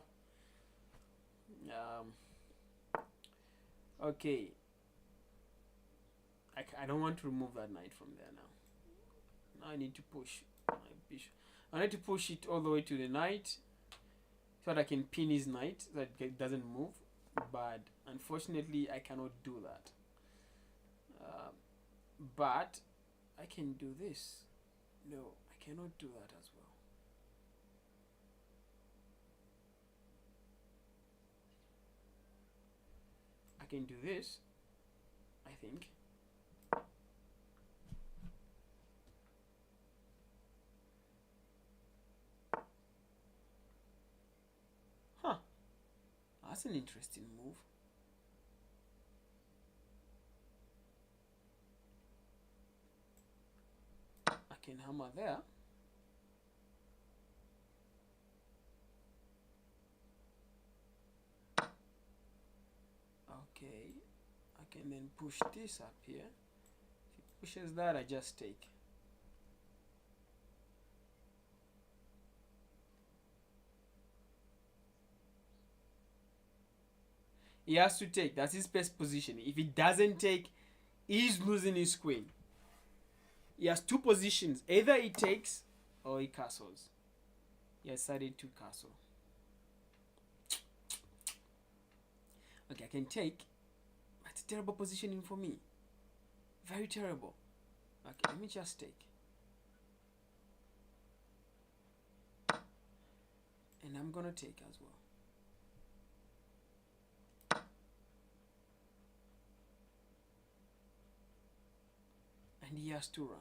Okay. I don't want to remove that knight from there now. Now I need to push my bishop. I need to push it all the way to the knight so that I can pin his knight so that it doesn't move. But unfortunately, I cannot do that. But I can do this. No, I cannot do that as well. I can do this, I think. Huh. That's an interesting move. I can hammer there. Okay, I can then push this up here. If it pushes that, I just take. He has to take. That's his best position. If he doesn't take, he's losing his queen. He has two positions. Either he takes or he castles. He has decided to castle. Okay, I can take. That's a terrible positioning for me. Very terrible. Okay, let me just take. And I'm gonna take as well. And he has to run.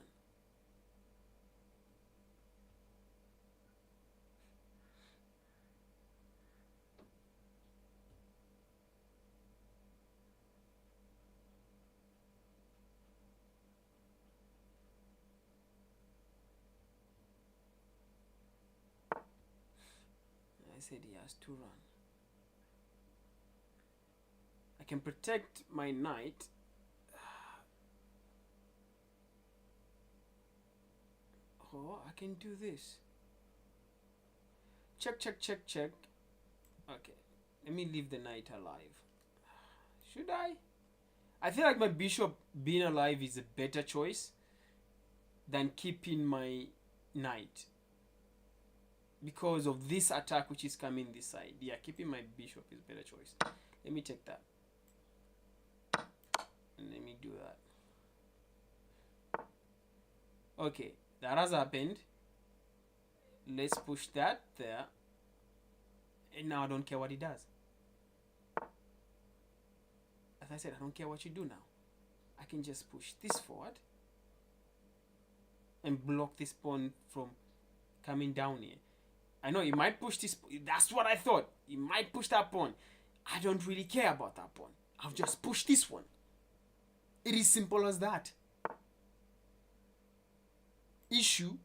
I said he has to run. I can protect my knight. Oh, I can do this. Check, check, check, check. Okay, let me leave the knight alive. Should I? I feel like my bishop being alive is a better choice than keeping my knight. Because of this attack which is coming this side. Yeah, keeping my bishop is a better choice. Let me take that. And let me do that. Okay, that has happened. Let's push that there. And now I don't care what he does. As I said, I don't care what you do now. I can just push this forward and block this pawn from coming down here. I know he might push this. That's what I thought. He might push that pawn. I don't really care about that pawn. I'll just push this one. It is simple as that. Issue.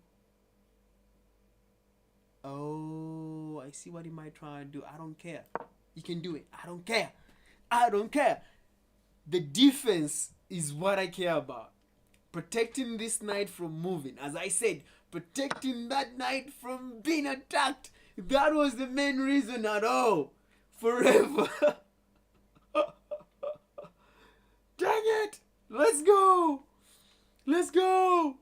Oh, I see what he might try and do. I don't care. He can do it. I don't care. I don't care. The defense is what I care about. Protecting this knight from moving. As I said, protecting that knight from being attacked. That was the main reason at all. Forever. Dang it. Let's go. Let's go.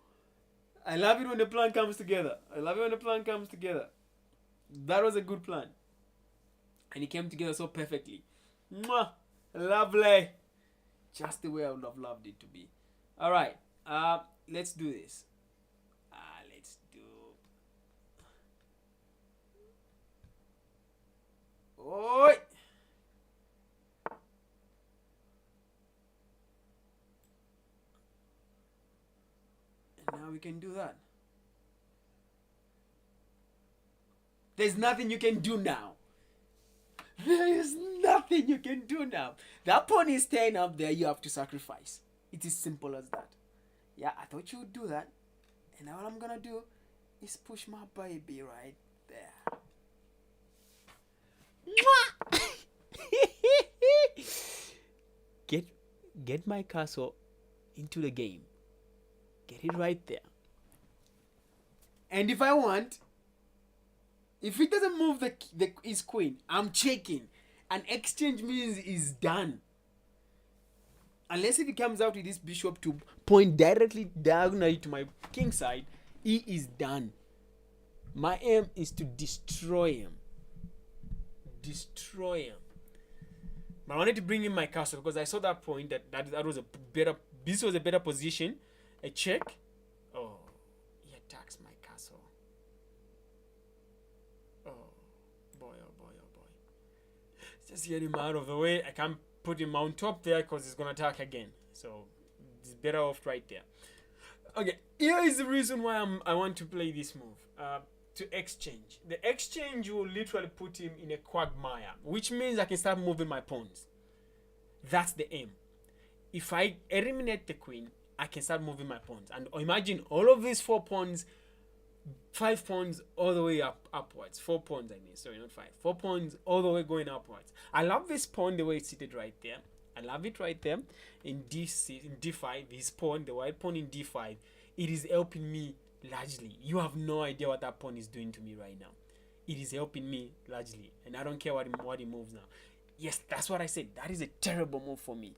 I love it when the plan comes together. I love it when the plan comes together. That was a good plan. And it came together so perfectly. Mwah. Lovely. Just the way I would have loved it to be. Alright. Let's do this. Let's do... Oi! And now we can do that. There's nothing you can do now. There is nothing you can do now. That pawn is staying up there. You have to sacrifice. It is simple as that. Yeah, I thought you would do that. And now all I'm gonna do is push my baby right there. Get my castle into the game. Get it right there. And if I want, if it doesn't move his queen, I'm checking. An exchange means is done. Unless if he comes out with this bishop to point directly diagonally to my king side, he is done. My aim is to destroy him. Destroy him. But I wanted to bring in my castle because I saw that point that was a better. This was a better position. A check. Oh, he attacks my castle. Oh boy, oh boy, oh boy. Just get him out of the way. I can't put him on top there because he's gonna attack again. So it's better off right there. Okay, here is the reason why I want to play this move. To exchange. The exchange will literally put him in a quagmire, which means I can start moving my pawns. That's the aim. If I eliminate the queen, I can start moving my pawns. And imagine all of these 4 pawns, 5 pawns all the way upwards. 4 pawns, I mean, sorry, not 5. 4 pawns all the way going upwards. I love this pawn the way it's seated right there. I love it right there. In D5, this pawn, the white pawn in D5, it is helping me largely. You have no idea what that pawn is doing to me right now. It is helping me largely, and I don't care what he moves now. Yes, that's what I said. That is a terrible move for me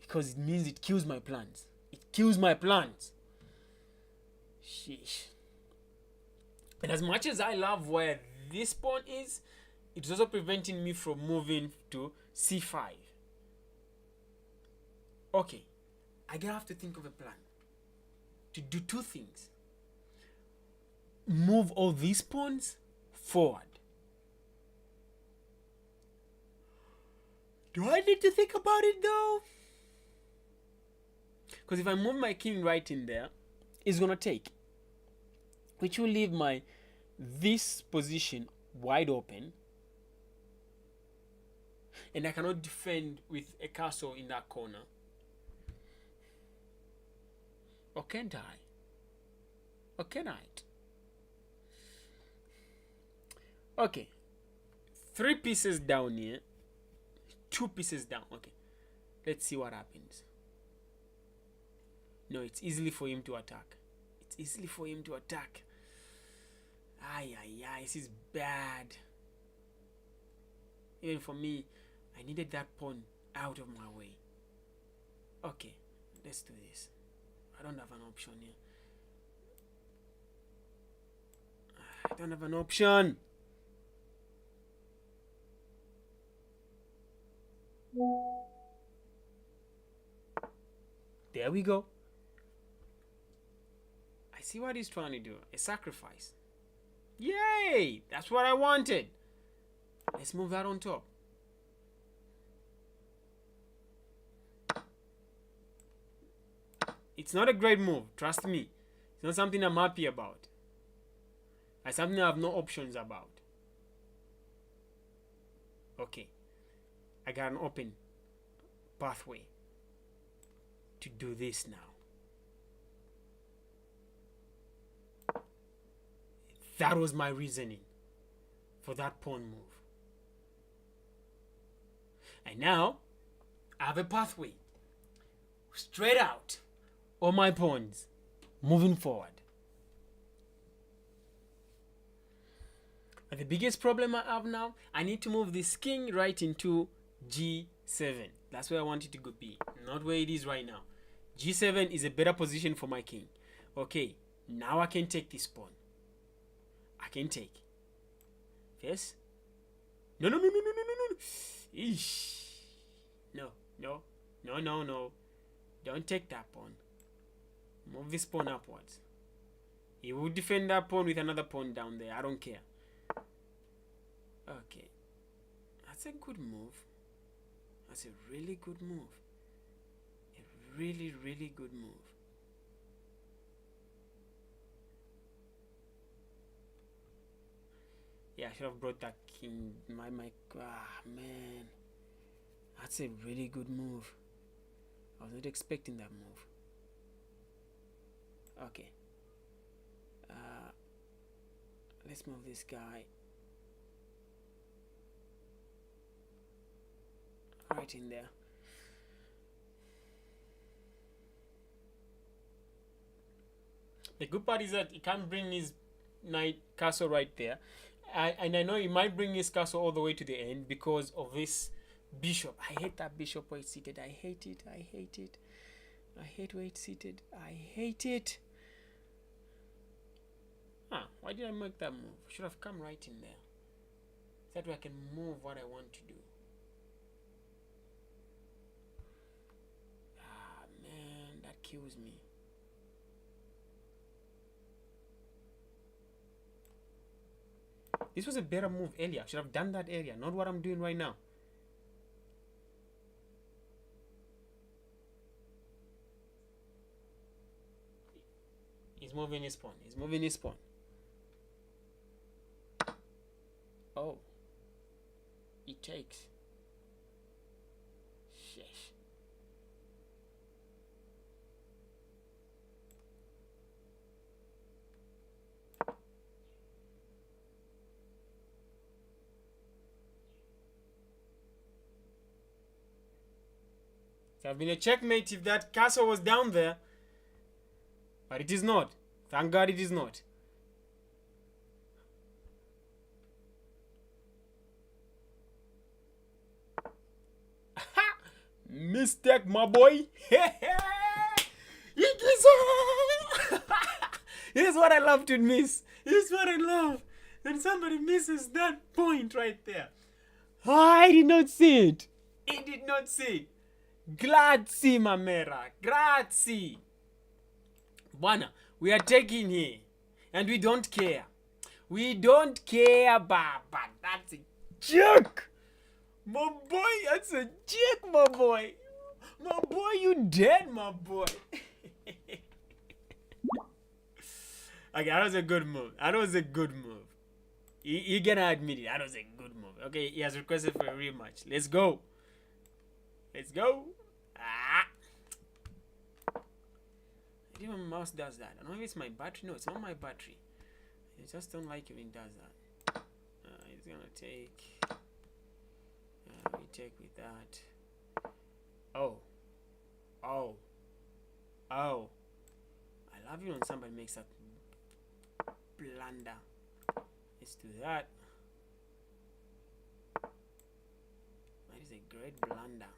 because it means it kills my plans. It kills my plans. Sheesh. And as much as I love where this pawn is, it's also preventing me from moving to C5. Okay, I gotta have to think of a plan to do 2 things. Move all these pawns forward. Do I need to think about it though? Because if I move my king right in there, it's gonna take, which will leave this position wide open, and I cannot defend with a castle in that corner. Or can't I? Or can I? Okay, 3 pieces down here, 2 pieces down. Okay, let's see what happens. No, it's easily for him to attack. It's easily for him to attack. Ay, this is bad. Even for me, I needed that pawn out of my way. Okay, let's do this. I don't have an option here. I don't have an option. There we go. I see what he's trying to do. A sacrifice. Yay! That's what I wanted. Let's move that on top. It's not a great move, trust me. It's not something I'm happy about. It's something I have no options about. Okay. I got an open pathway to do this now. That was my reasoning for that pawn move. And now I have a pathway straight out. All my pawns moving forward. And the biggest problem I have now, I need to move this king right into G7. That's where I want it to go be, not where it is right now. G7 is a better position for my king. Okay, now I can take this pawn. I can take. Yes? No. Eesh. No. Don't take that pawn. Move this pawn upwards. He will defend that pawn with another pawn down there. I don't care. Okay. That's a good move. That's a really good move. A really, really good move. Yeah, I should have brought that king. Man. That's a really good move. I was not expecting that move. Okay. Let's move this guy right in there. The good part is that he can't bring his knight castle right there. And I know he might bring his castle all the way to the end because of this bishop. I hate that bishop where it's seated. I hate it. I hate it. I hate where it's seated. I hate it. Why did I make that move? I should have come right in there. That way I can move what I want to do. Man, that kills me. This was a better move earlier. I should have done that earlier, not what I'm doing right now. He's moving his pawn. He's moving his pawn. Oh. He takes. Sheesh. It would have been a checkmate if that castle was down there. But it is not. Thank God it is not. Mistake, my boy. Here's what I love to miss. Here's what I love. When somebody misses that point right there. I did not see it. He did not see. Grazie, Mamera. Grazie. Bwana, we are taking here. And we don't care. We don't care, Baba. That's a joke. My boy, that's a joke, my boy. My boy, you dead, my boy. Okay, that was a good move. That was a good move. You're gonna admit it. That was a good move. Okay, he has requested for a rematch. Let's go. Let's go. Even my mouse does that. I don't know if it's my battery. No, it's not my battery. I just don't like it when it does that. It's gonna take. We take with that. Oh. Oh. Oh. I love it when somebody makes a blunder. Let's do that. That is a great blunder.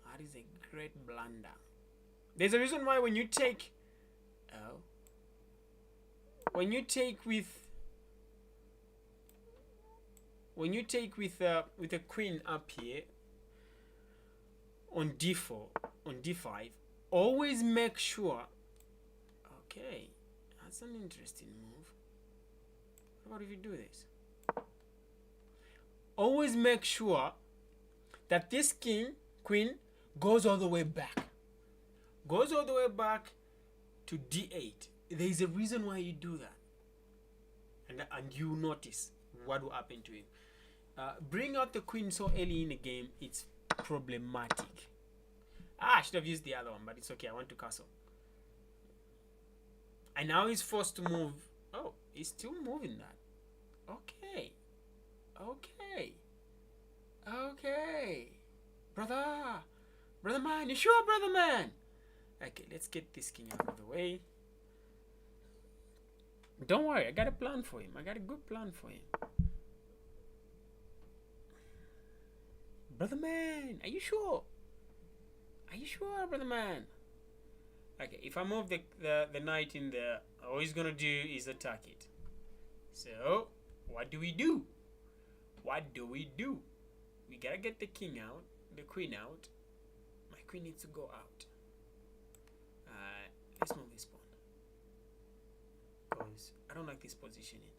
That is a great blunder. There's a reason why when you take... Oh. When you take with... When you take with a queen up here on d4, on d5, always make sure. Okay, that's an interesting move. What about if you do this? Always make sure that this queen goes all the way back. Goes all the way back to d8. There is a reason why you do that, and you notice what will happen to him. Bring out the queen so early in the game, it's problematic. I should have used the other one, but it's okay. I want to castle. And now he's forced to move. Oh, he's still moving that. Okay. Okay. Okay. Brother man. You sure, brother man? Okay, let's get this king out of the way. Don't worry, I got a plan for him. I got a good plan for him. Brother man, are you sure? Are you sure, brother man? Okay, if I move the knight in there, all he's gonna do is attack it. So, what do we do? What do we do? We gotta get the king out, the queen out. My queen needs to go out. Let's move this pawn. Because I don't like this positioning.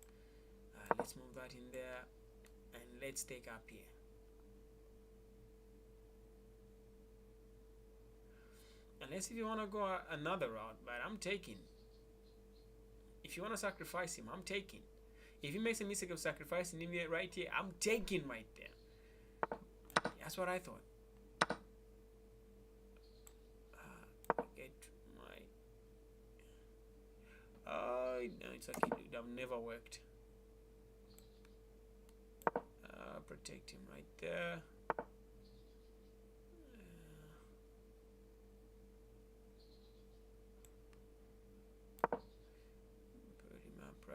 Let's move that in there. And let's take up here. Unless if you want to go another route, but I'm taking. If you want to sacrifice him, I'm taking. If he makes a mistake of sacrificing him right here, I'm taking right there. That's what I thought. Get my... no, it's okay. It would have never worked. Protect him right there.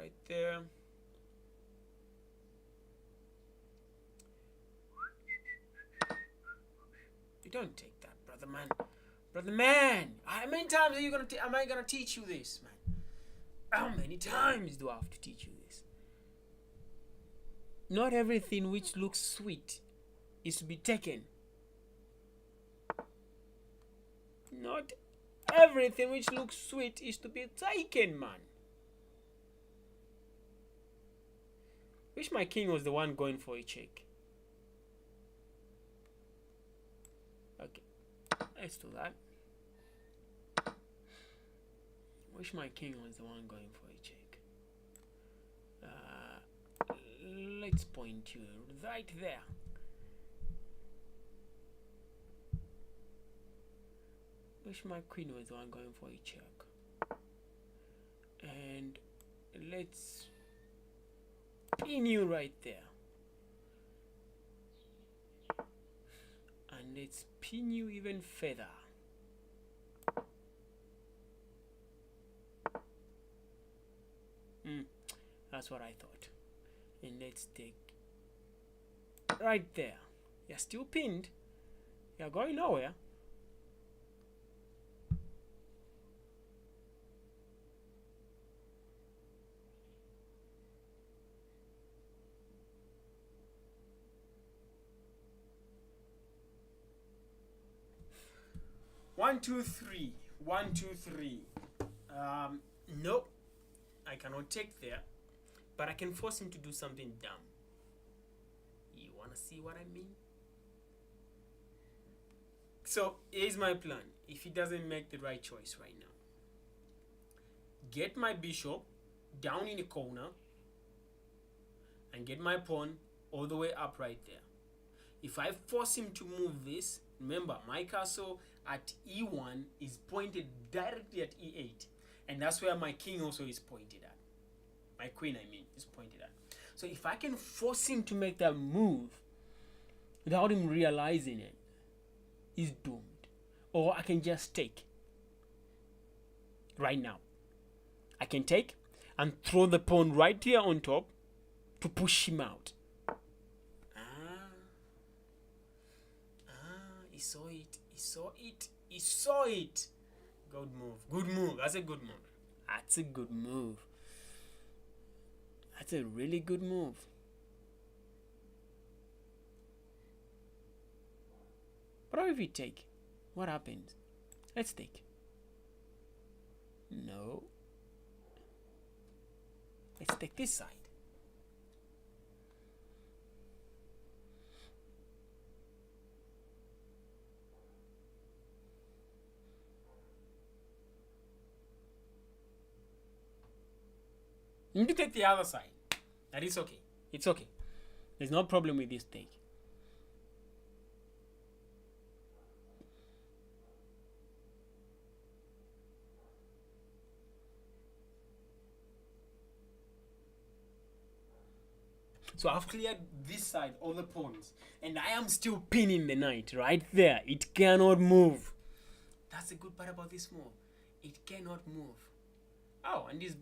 right there. You don't take that, brother man. Brother man, how many times are you gonna? Am I gonna teach you this, man? How many times do I have to teach you this? Not everything which looks sweet is to be taken. Not everything which looks sweet is to be taken, man. Wish my king was the one going for a check. Okay, let's do that. Wish my king was the one going for a check. Let's point you right there. Wish my queen was the one going for a check. And let's pin you right there. And let's pin you even further. That's what I thought. And let's take right there. You're still pinned. You're going nowhere. One, two, three. 1, 2, 3. Nope. I cannot take there. But I can force him to do something dumb. You wanna see what I mean? So here's my plan. If he doesn't make the right choice right now, get my bishop down in the corner and get my pawn all the way up right there. If I force him to move this, remember my castle at e1 is pointed directly at e8, and that's where my king also is pointed at. My queen, I mean, is pointed at. So if I can force him to make that move without him realizing it, he's doomed. Or I can just take right now. I can take and throw the pawn right here on top to push him out. He saw it. He saw it. He saw it. Good move. Good move. That's a good move. That's a good move. That's a really good move. But if we take, what happens? Let's take. No. Let's take this side. You need to take the other side. That is okay. It's okay. There's no problem with this take. So I've cleared this side, all the pawns, and I am still pinning the knight right there. It cannot move. That's the good part about this move. It cannot move. Oh, and he's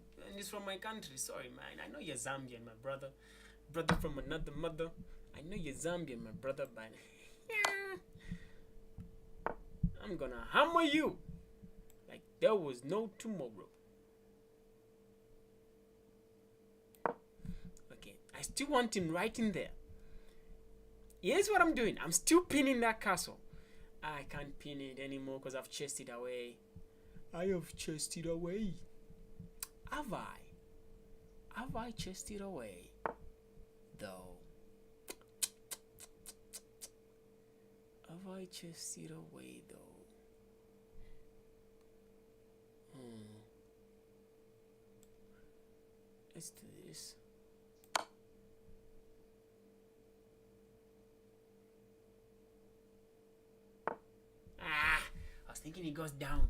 from my country. Sorry, man. I know you're Zambian, my brother. Brother from another mother. I know you're Zambian, my brother, but I'm gonna hammer you like there was no tomorrow. Okay, I still want him right in there. Here's what I'm doing. I'm still pinning that castle. I can't pin it anymore because I've chased it away. I have chased it away. Have I? Have I chased it away? Though. Have I chased it away though? Let's do this. I was thinking he goes down.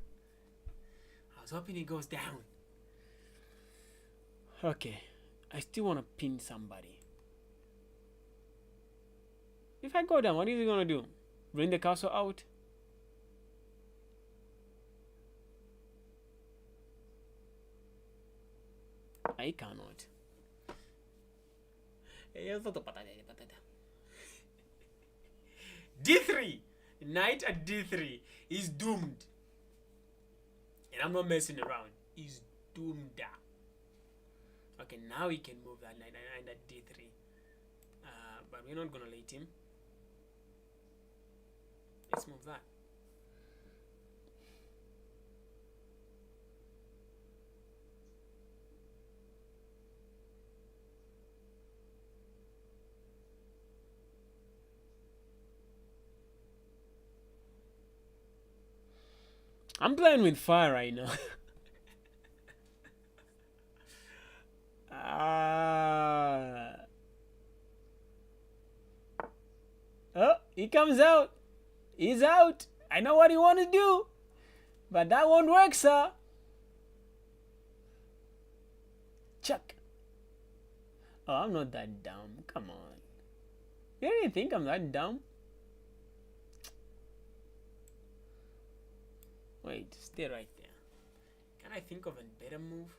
I was hoping he goes down. Okay, I still want to pin somebody. If I go down, what is he gonna do? Bring the castle out? I cannot. D3. Knight at D3 is doomed. And I'm not messing around. He's doomed. Okay, now he can move that knight at D3. But we're not gonna let him. Let's move that. I'm playing with fire right now. Oh, he comes out. He's out. I know what he want to do. But that won't work, sir. Chuck. Oh, I'm not that dumb. Come on. You really think I'm that dumb? Wait, stay right there. Can I think of a better move?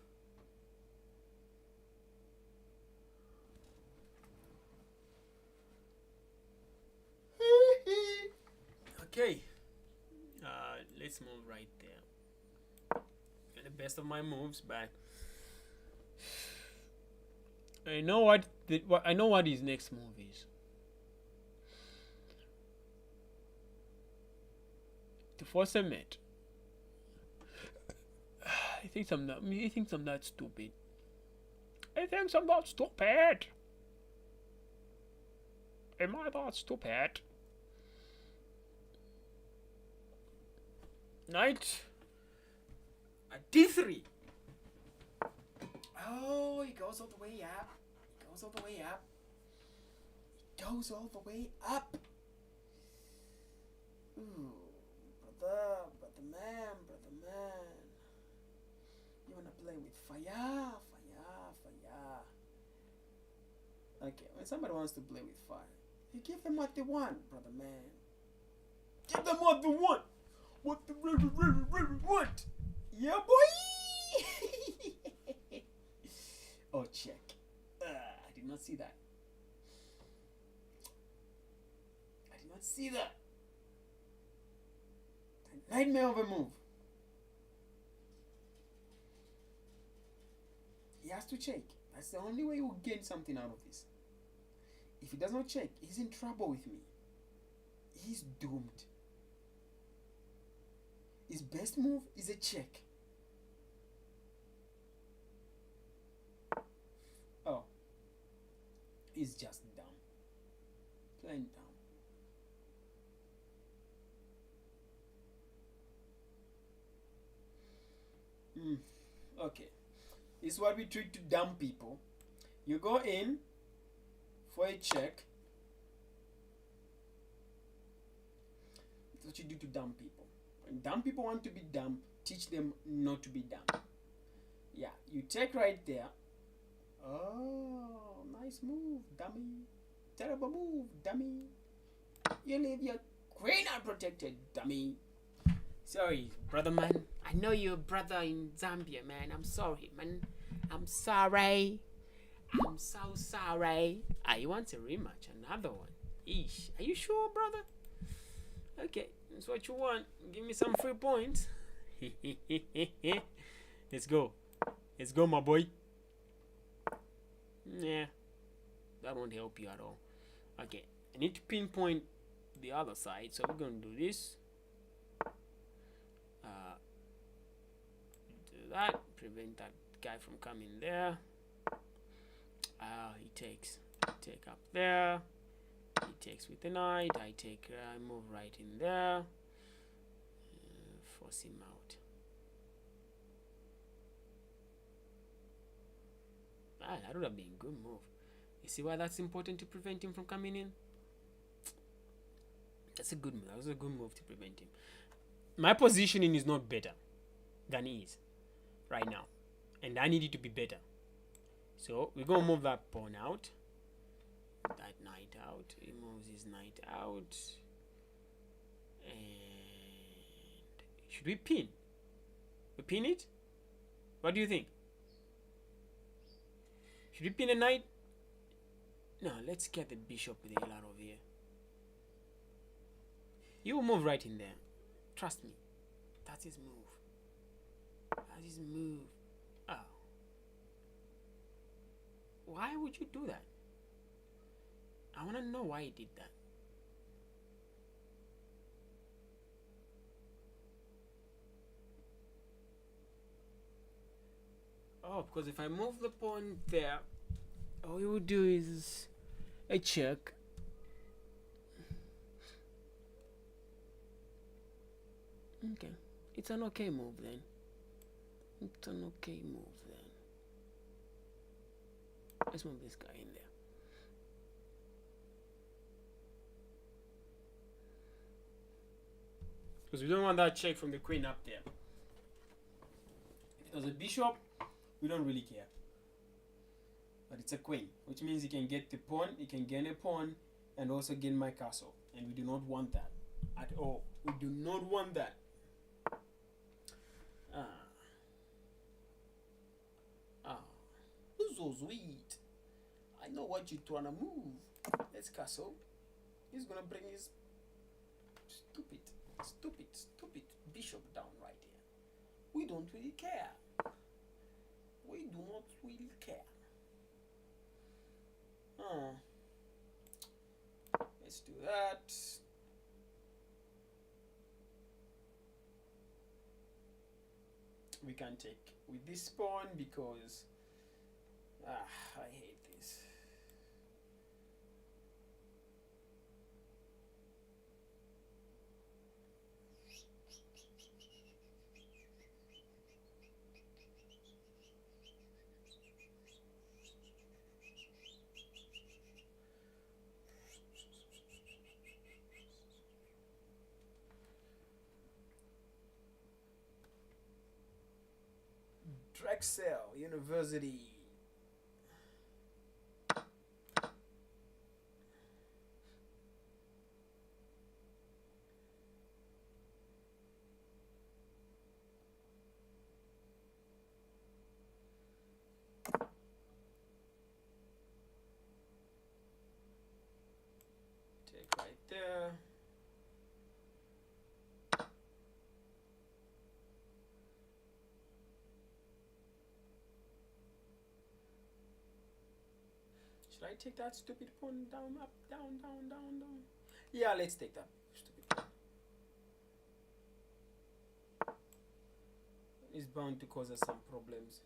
Okay. Let's move right there. And the best of my moves, but I know what his next move is. To force a mate. He thinks I'm that stupid. He thinks I'm that stupid. Am I that stupid? Knight at D3. Oh, he goes all the way up. He goes all the way up. He goes all the way up. Ooh, brother man. You wanna play with fire? Okay, when somebody wants to play with fire, you give them what they want, brother man. Give them what they want. What the want? Yeah, boy. Oh, check. I did not see that. A nightmare of a move. He has to check. That's the only way he will gain something out of this. If he does not check, he's in trouble with me. He's doomed. His best move is a check. Oh. He's just dumb. Plain dumb. Okay. This is what we treat to dumb people. You go in for a check. That's what you do to dumb people. When dumb people want to be dumb, teach them not to be dumb. Yeah, you take right there. Oh, nice move, dummy. Terrible move, dummy. You leave your queen unprotected, dummy. Sorry, brother man. I know you're a brother in Zambia, man. I'm sorry, man. I'm sorry. I'm so sorry. You want a rematch? Another one? Eesh. Are you sure, brother? Okay, that's what you want. Give me some free points. Let's go. Let's go, my boy. Yeah, that won't help you at all. Okay, I need to pinpoint the other side, so we're going to do this. Do that. Prevent that guy from coming there. He takes. Take up there. He takes with the knight. I take. Move right in there. Force him out. That would have been a good move. You see why that's important to prevent him from coming in? That's a good move. That was a good move to prevent him. My positioning is not better than he is right now. And I need it to be better. So we're going to move that pawn out. That knight out. He moves his knight out. And should we pin? We pin it? What do you think? Should we pin a knight? No, let's get the bishop the hell out of here. You will move right in there. Trust me. That's his move. That's his move. Oh. Why would you do that? I want to know why he did that. Oh, because if I move the pawn there, all you would do is a check. Okay. It's an okay move then. It's an okay move then. Let's move this guy in there. Because we don't want that check from the queen up there. If it was a bishop, we don't really care. But it's a queen, which means he can get the pawn, he can gain a pawn, and also gain my castle. And we do not want that at all. We do not want that. So sweet. I know what you're trying to move. Let's castle. He's gonna bring his stupid bishop down right here. We don't really care. We do not really care. Let's do that. We can take with this pawn because I hate this. Drexel University. Take right there. Should I take that stupid pawn down, up, down, down, down, down? Yeah, let's take that stupid pawn. It's bound to cause us some problems.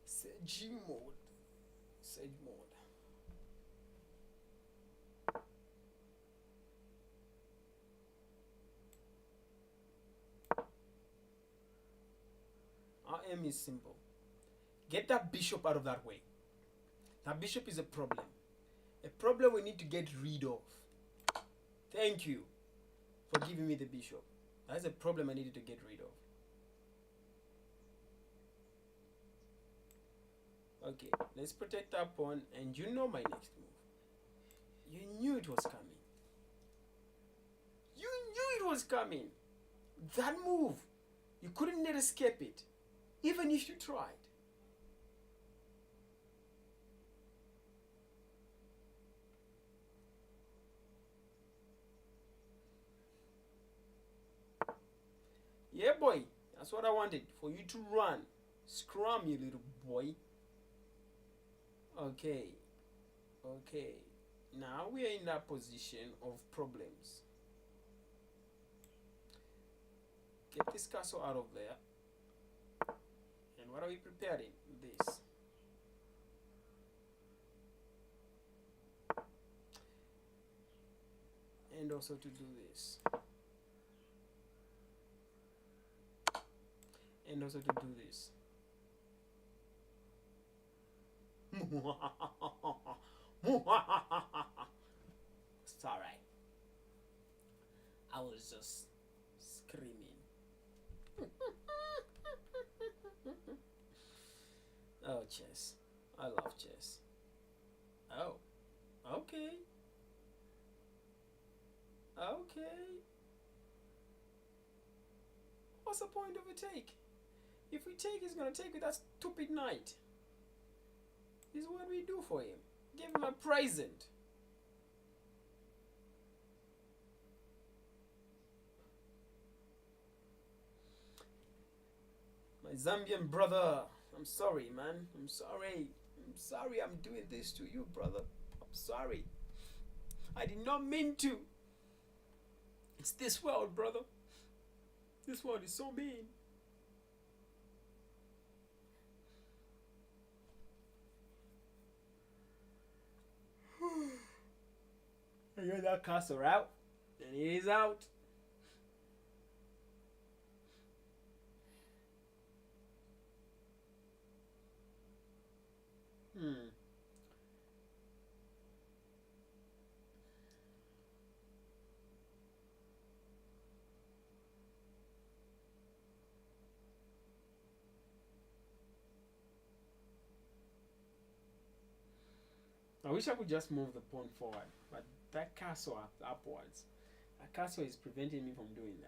Sage mode. Sage mode. Our aim is simple. Get that bishop out of that way. That bishop is a problem. A problem we need to get rid of. Thank you for giving me the bishop. That's a problem I needed to get rid of. Okay, let's protect that pawn, and you know my next move. You knew it was coming. You knew it was coming. That move, you couldn't let escape it, even if you tried. Yeah, boy, that's what I wanted, for you to run. Scrum, you little boy. Okay, okay, now we are in that position of problems. Get this castle out of there. And what are we preparing? This. And also to do this. and also to do this. It's alright. I was just screaming. Oh, chess. I love chess. Oh, okay. Okay. What's the point of a take? If we take, he's gonna take with that stupid knight. This is what we do for him. Give him a present. My Zambian brother, I'm sorry, man. I'm sorry. I'm sorry I'm doing this to you, brother. I'm sorry. I did not mean to. It's this world, brother. This world is so mean. I get that castle out, and he is out. I wish I could just move the pawn forward, but that castle upwards. That castle is preventing me from doing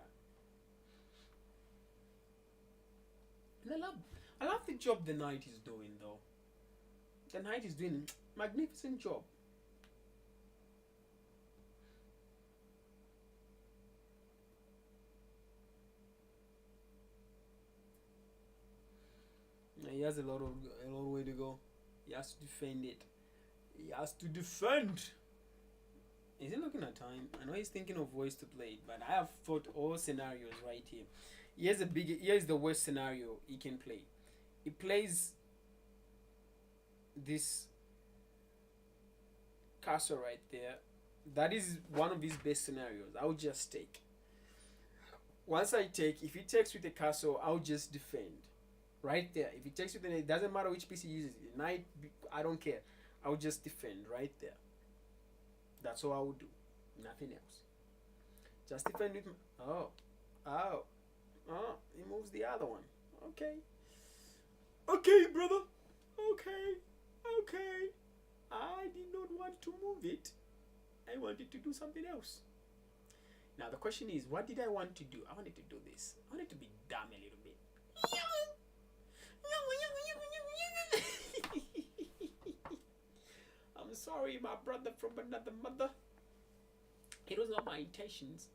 that. And I love the job the knight is doing, though. The knight is doing a magnificent job. He has a lot of way to go. He has to defend it. He has to defend. Is he looking at time? I know he's thinking of ways to play it, but I have thought all scenarios right here. Here's the worst scenario he can play. He plays this castle right there. That is one of his best scenarios. I'll just take. Once I take, if he takes with the castle, I'll just defend. Right there. If he takes with the knight, it doesn't matter which piece he uses. The knight, I don't care. I'll just defend right there. That's all I would do. Nothing else. Just defend with my... Oh. He moves the other one. Okay. Okay, brother. Okay. I did not want to move it. I wanted to do something else. Now the question is, what did I want to do? I wanted to do this. I wanted to be dumb a little bit. I'm sorry, my brother from another mother. It was not my intentions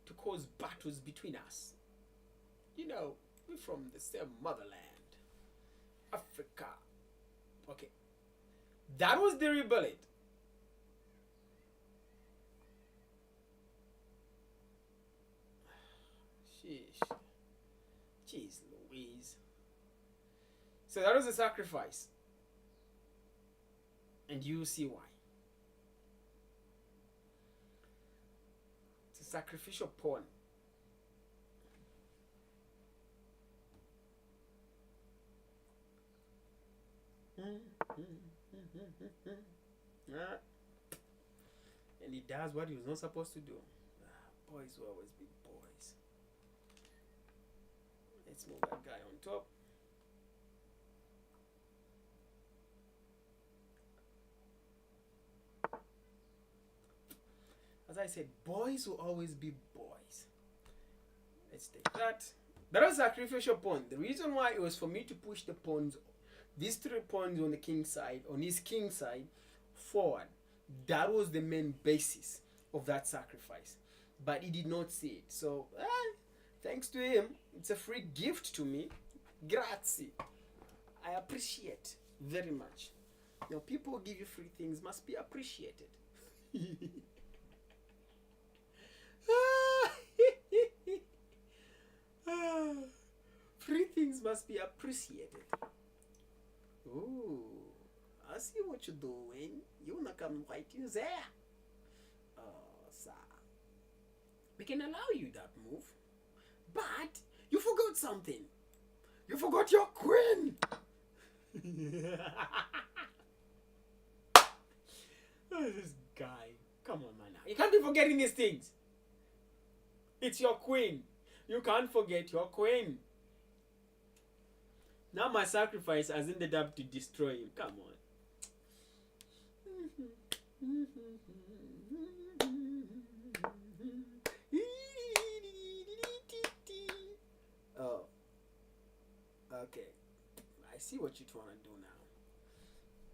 to cause battles between us. You know, we're from the same motherland. Africa. Okay. That was the rebellion. Sheesh. Jeez Louise. So that was a sacrifice. And you see why. It's a sacrificial pawn. And he does what he was not supposed to do. Boys will always be boys. Let's move that guy on top. As I said, boys will always be boys. Let's take that. That was a sacrificial pawn. The reason why it was for me to push the pawns, these 3 pawns on the king side, on his king side, forward. That was the main basis of that sacrifice. But he did not see it. So, thanks to him, it's a free gift to me. Grazie. I appreciate very much. You know, people who give you free things must be appreciated. Free things must be appreciated. Ooh, I see what you're doing. You wanna come right in there? Oh, sir. We can allow you that move. But you forgot something. You forgot your queen. This guy. Come on, man. You can't be forgetting these things. It's your queen. You can't forget your queen. Now my sacrifice has ended up to destroy you. Come on. Oh. Okay. I see what you're trying to do now.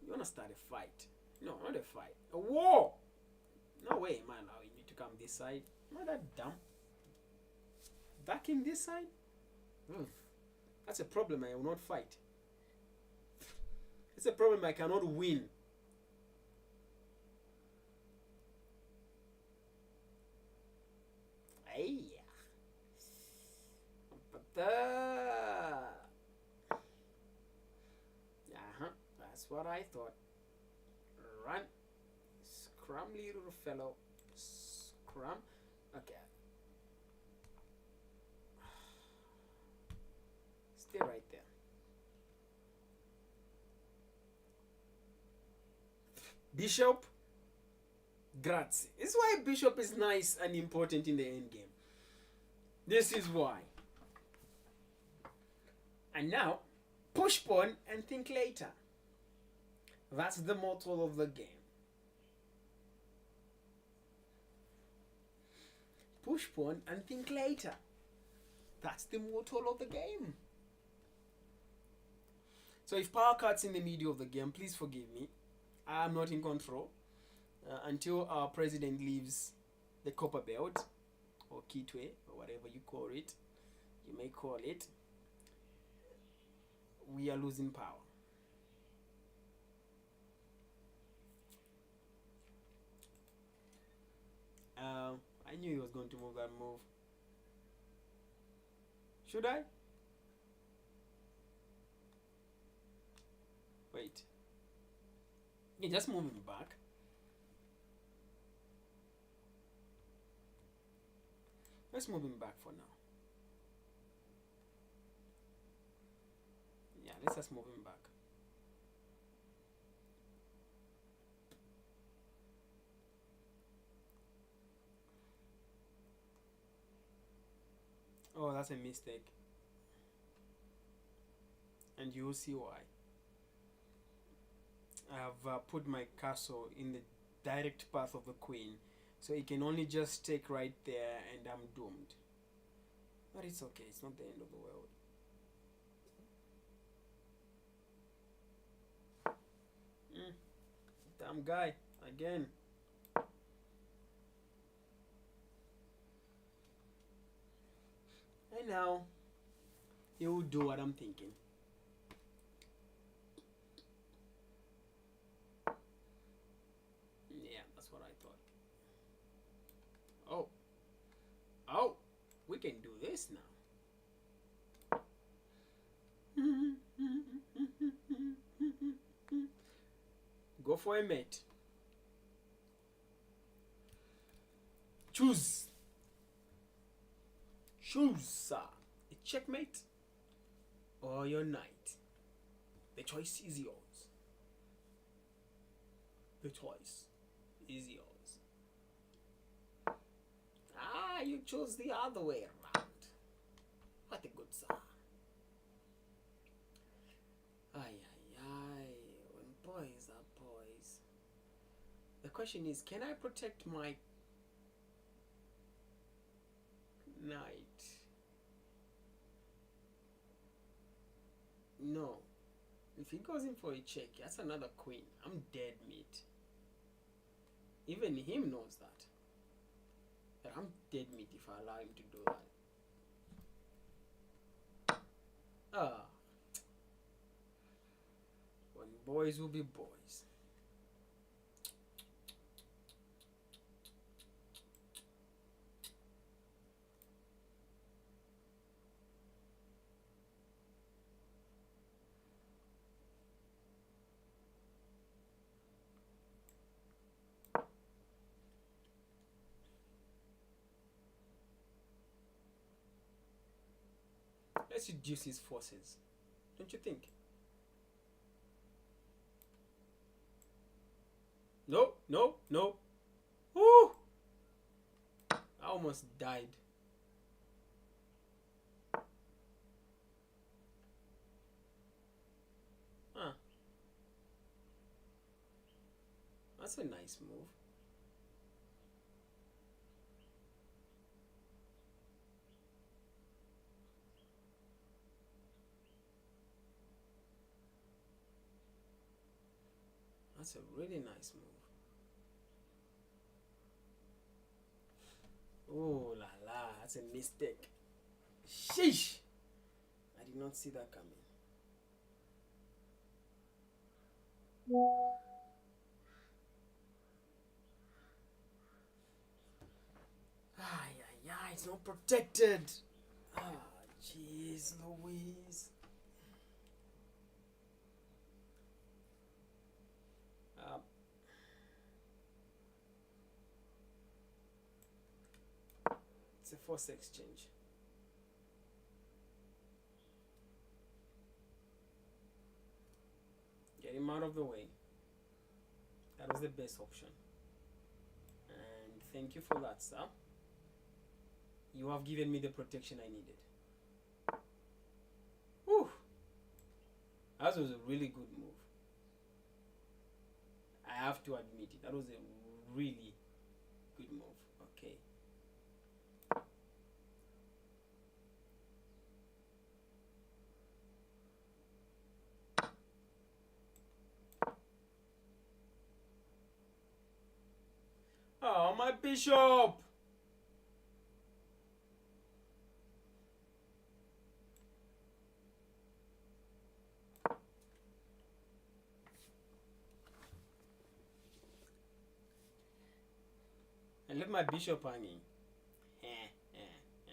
You want to start a fight. No, not a fight. A war! No way am I allowing you to come this side. Not that dumb. Back in this side? That's a problem I will not fight. It's a problem I cannot win. Hey. That's what I thought. Run. Scrum, little fellow. Scrum. Okay. Stay right there. Bishop. Grazie. This is why Bishop is nice and important in the end game. This is why. And now, push pawn and think later. That's the motto of the game. Push pawn and think later. That's the motto of the game. So if power cuts in the middle of the game, please forgive me. I am not in control until our president leaves the copper belt, or Kitwe, or whatever you call it. You may call it. We are losing power. I knew he was going to move that move. Should I? Wait. Yeah, just move him back. Let's move him back for now. Yeah, let's just move him back. Oh, that's a mistake. And you'll see why. I have put my castle in the direct path of the queen, so it can only just take right there and I'm doomed. But it's okay, it's not the end of the world. Damn guy, again. And now, he will do what I'm thinking. Yeah, that's what I thought. Oh. Oh, we can do this now. Go for a mate. Choose. Choose, sir. A checkmate or your knight. The choice is yours. The choice is yours. Ah, you chose the other way around. What a good sir. Ay, ay, ay. When boys are boys. The question is, can I protect my knight? No. If he goes in for a check, that's another queen. I'm dead meat. Even him knows that. That I'm dead meat if I allow him to do that. Ah. When boys will be boys. Let's reduce his forces. Don't you think? No, no, no. Woo! I almost died. Huh. That's a nice move. That's a really nice move. Oh la la, that's a mistake. Sheesh! I did not see that coming. Ah, yeah, yeah, it's not protected. Ah, jeez, Louise. Uh, it's a force exchange. Get him out of the way. That was the best option. And thank you for that, sir. You have given me the protection I needed. Whew. That was a really good move. I have to admit it. That was a really good move. Okay. Oh, my bishop! I left my bishop hanging. Eh, eh, eh.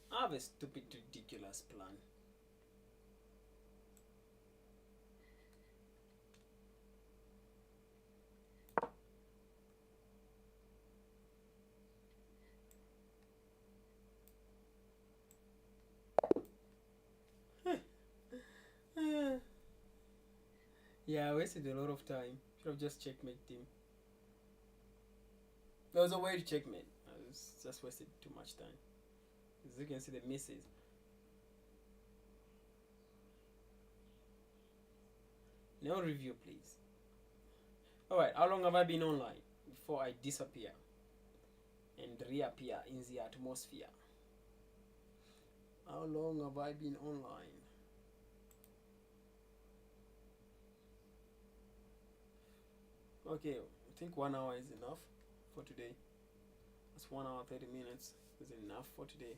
I have a stupid, ridiculous plan. Yeah, I wasted a lot of time. Should have just checkmate him. There was a way to checkmate. I was just wasted too much time. As you can see, the misses. No review, please. Alright, how long have I been online before I disappear and reappear in the atmosphere? How long have I been online? Okay, I think 1 hour is enough for today. That's 1 hour 30 minutes is enough for today.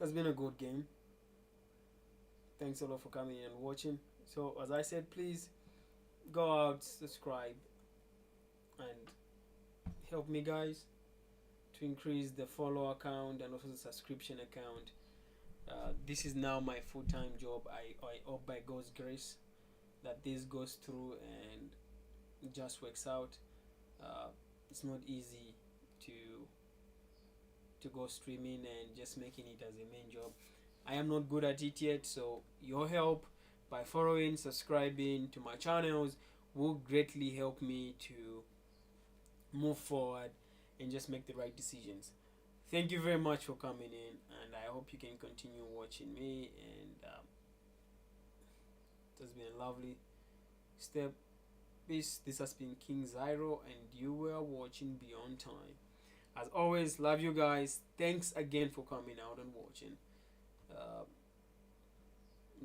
That's been a good game. Thanks a lot for coming and watching. So as I said, please go out, subscribe, and help me, guys, to increase the follow count and also the subscription account. This is now my full-time job. I hope by God's grace that this goes through and it just works out. It's not easy to go streaming and just making it as a main job. I am not good at it yet, so your help by following, subscribing to my channels will greatly help me to move forward and just make the right decisions. Thank you very much for coming in, and I hope you can continue watching me. And it has been a lovely step. This has been King Zyro, and you were watching Beyond Time. As always, love you guys. Thanks again for coming out and watching.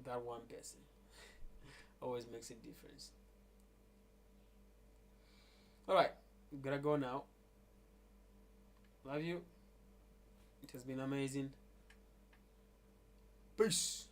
That one person always makes a difference. Alright, gotta go now. Love you. It has been amazing. Peace.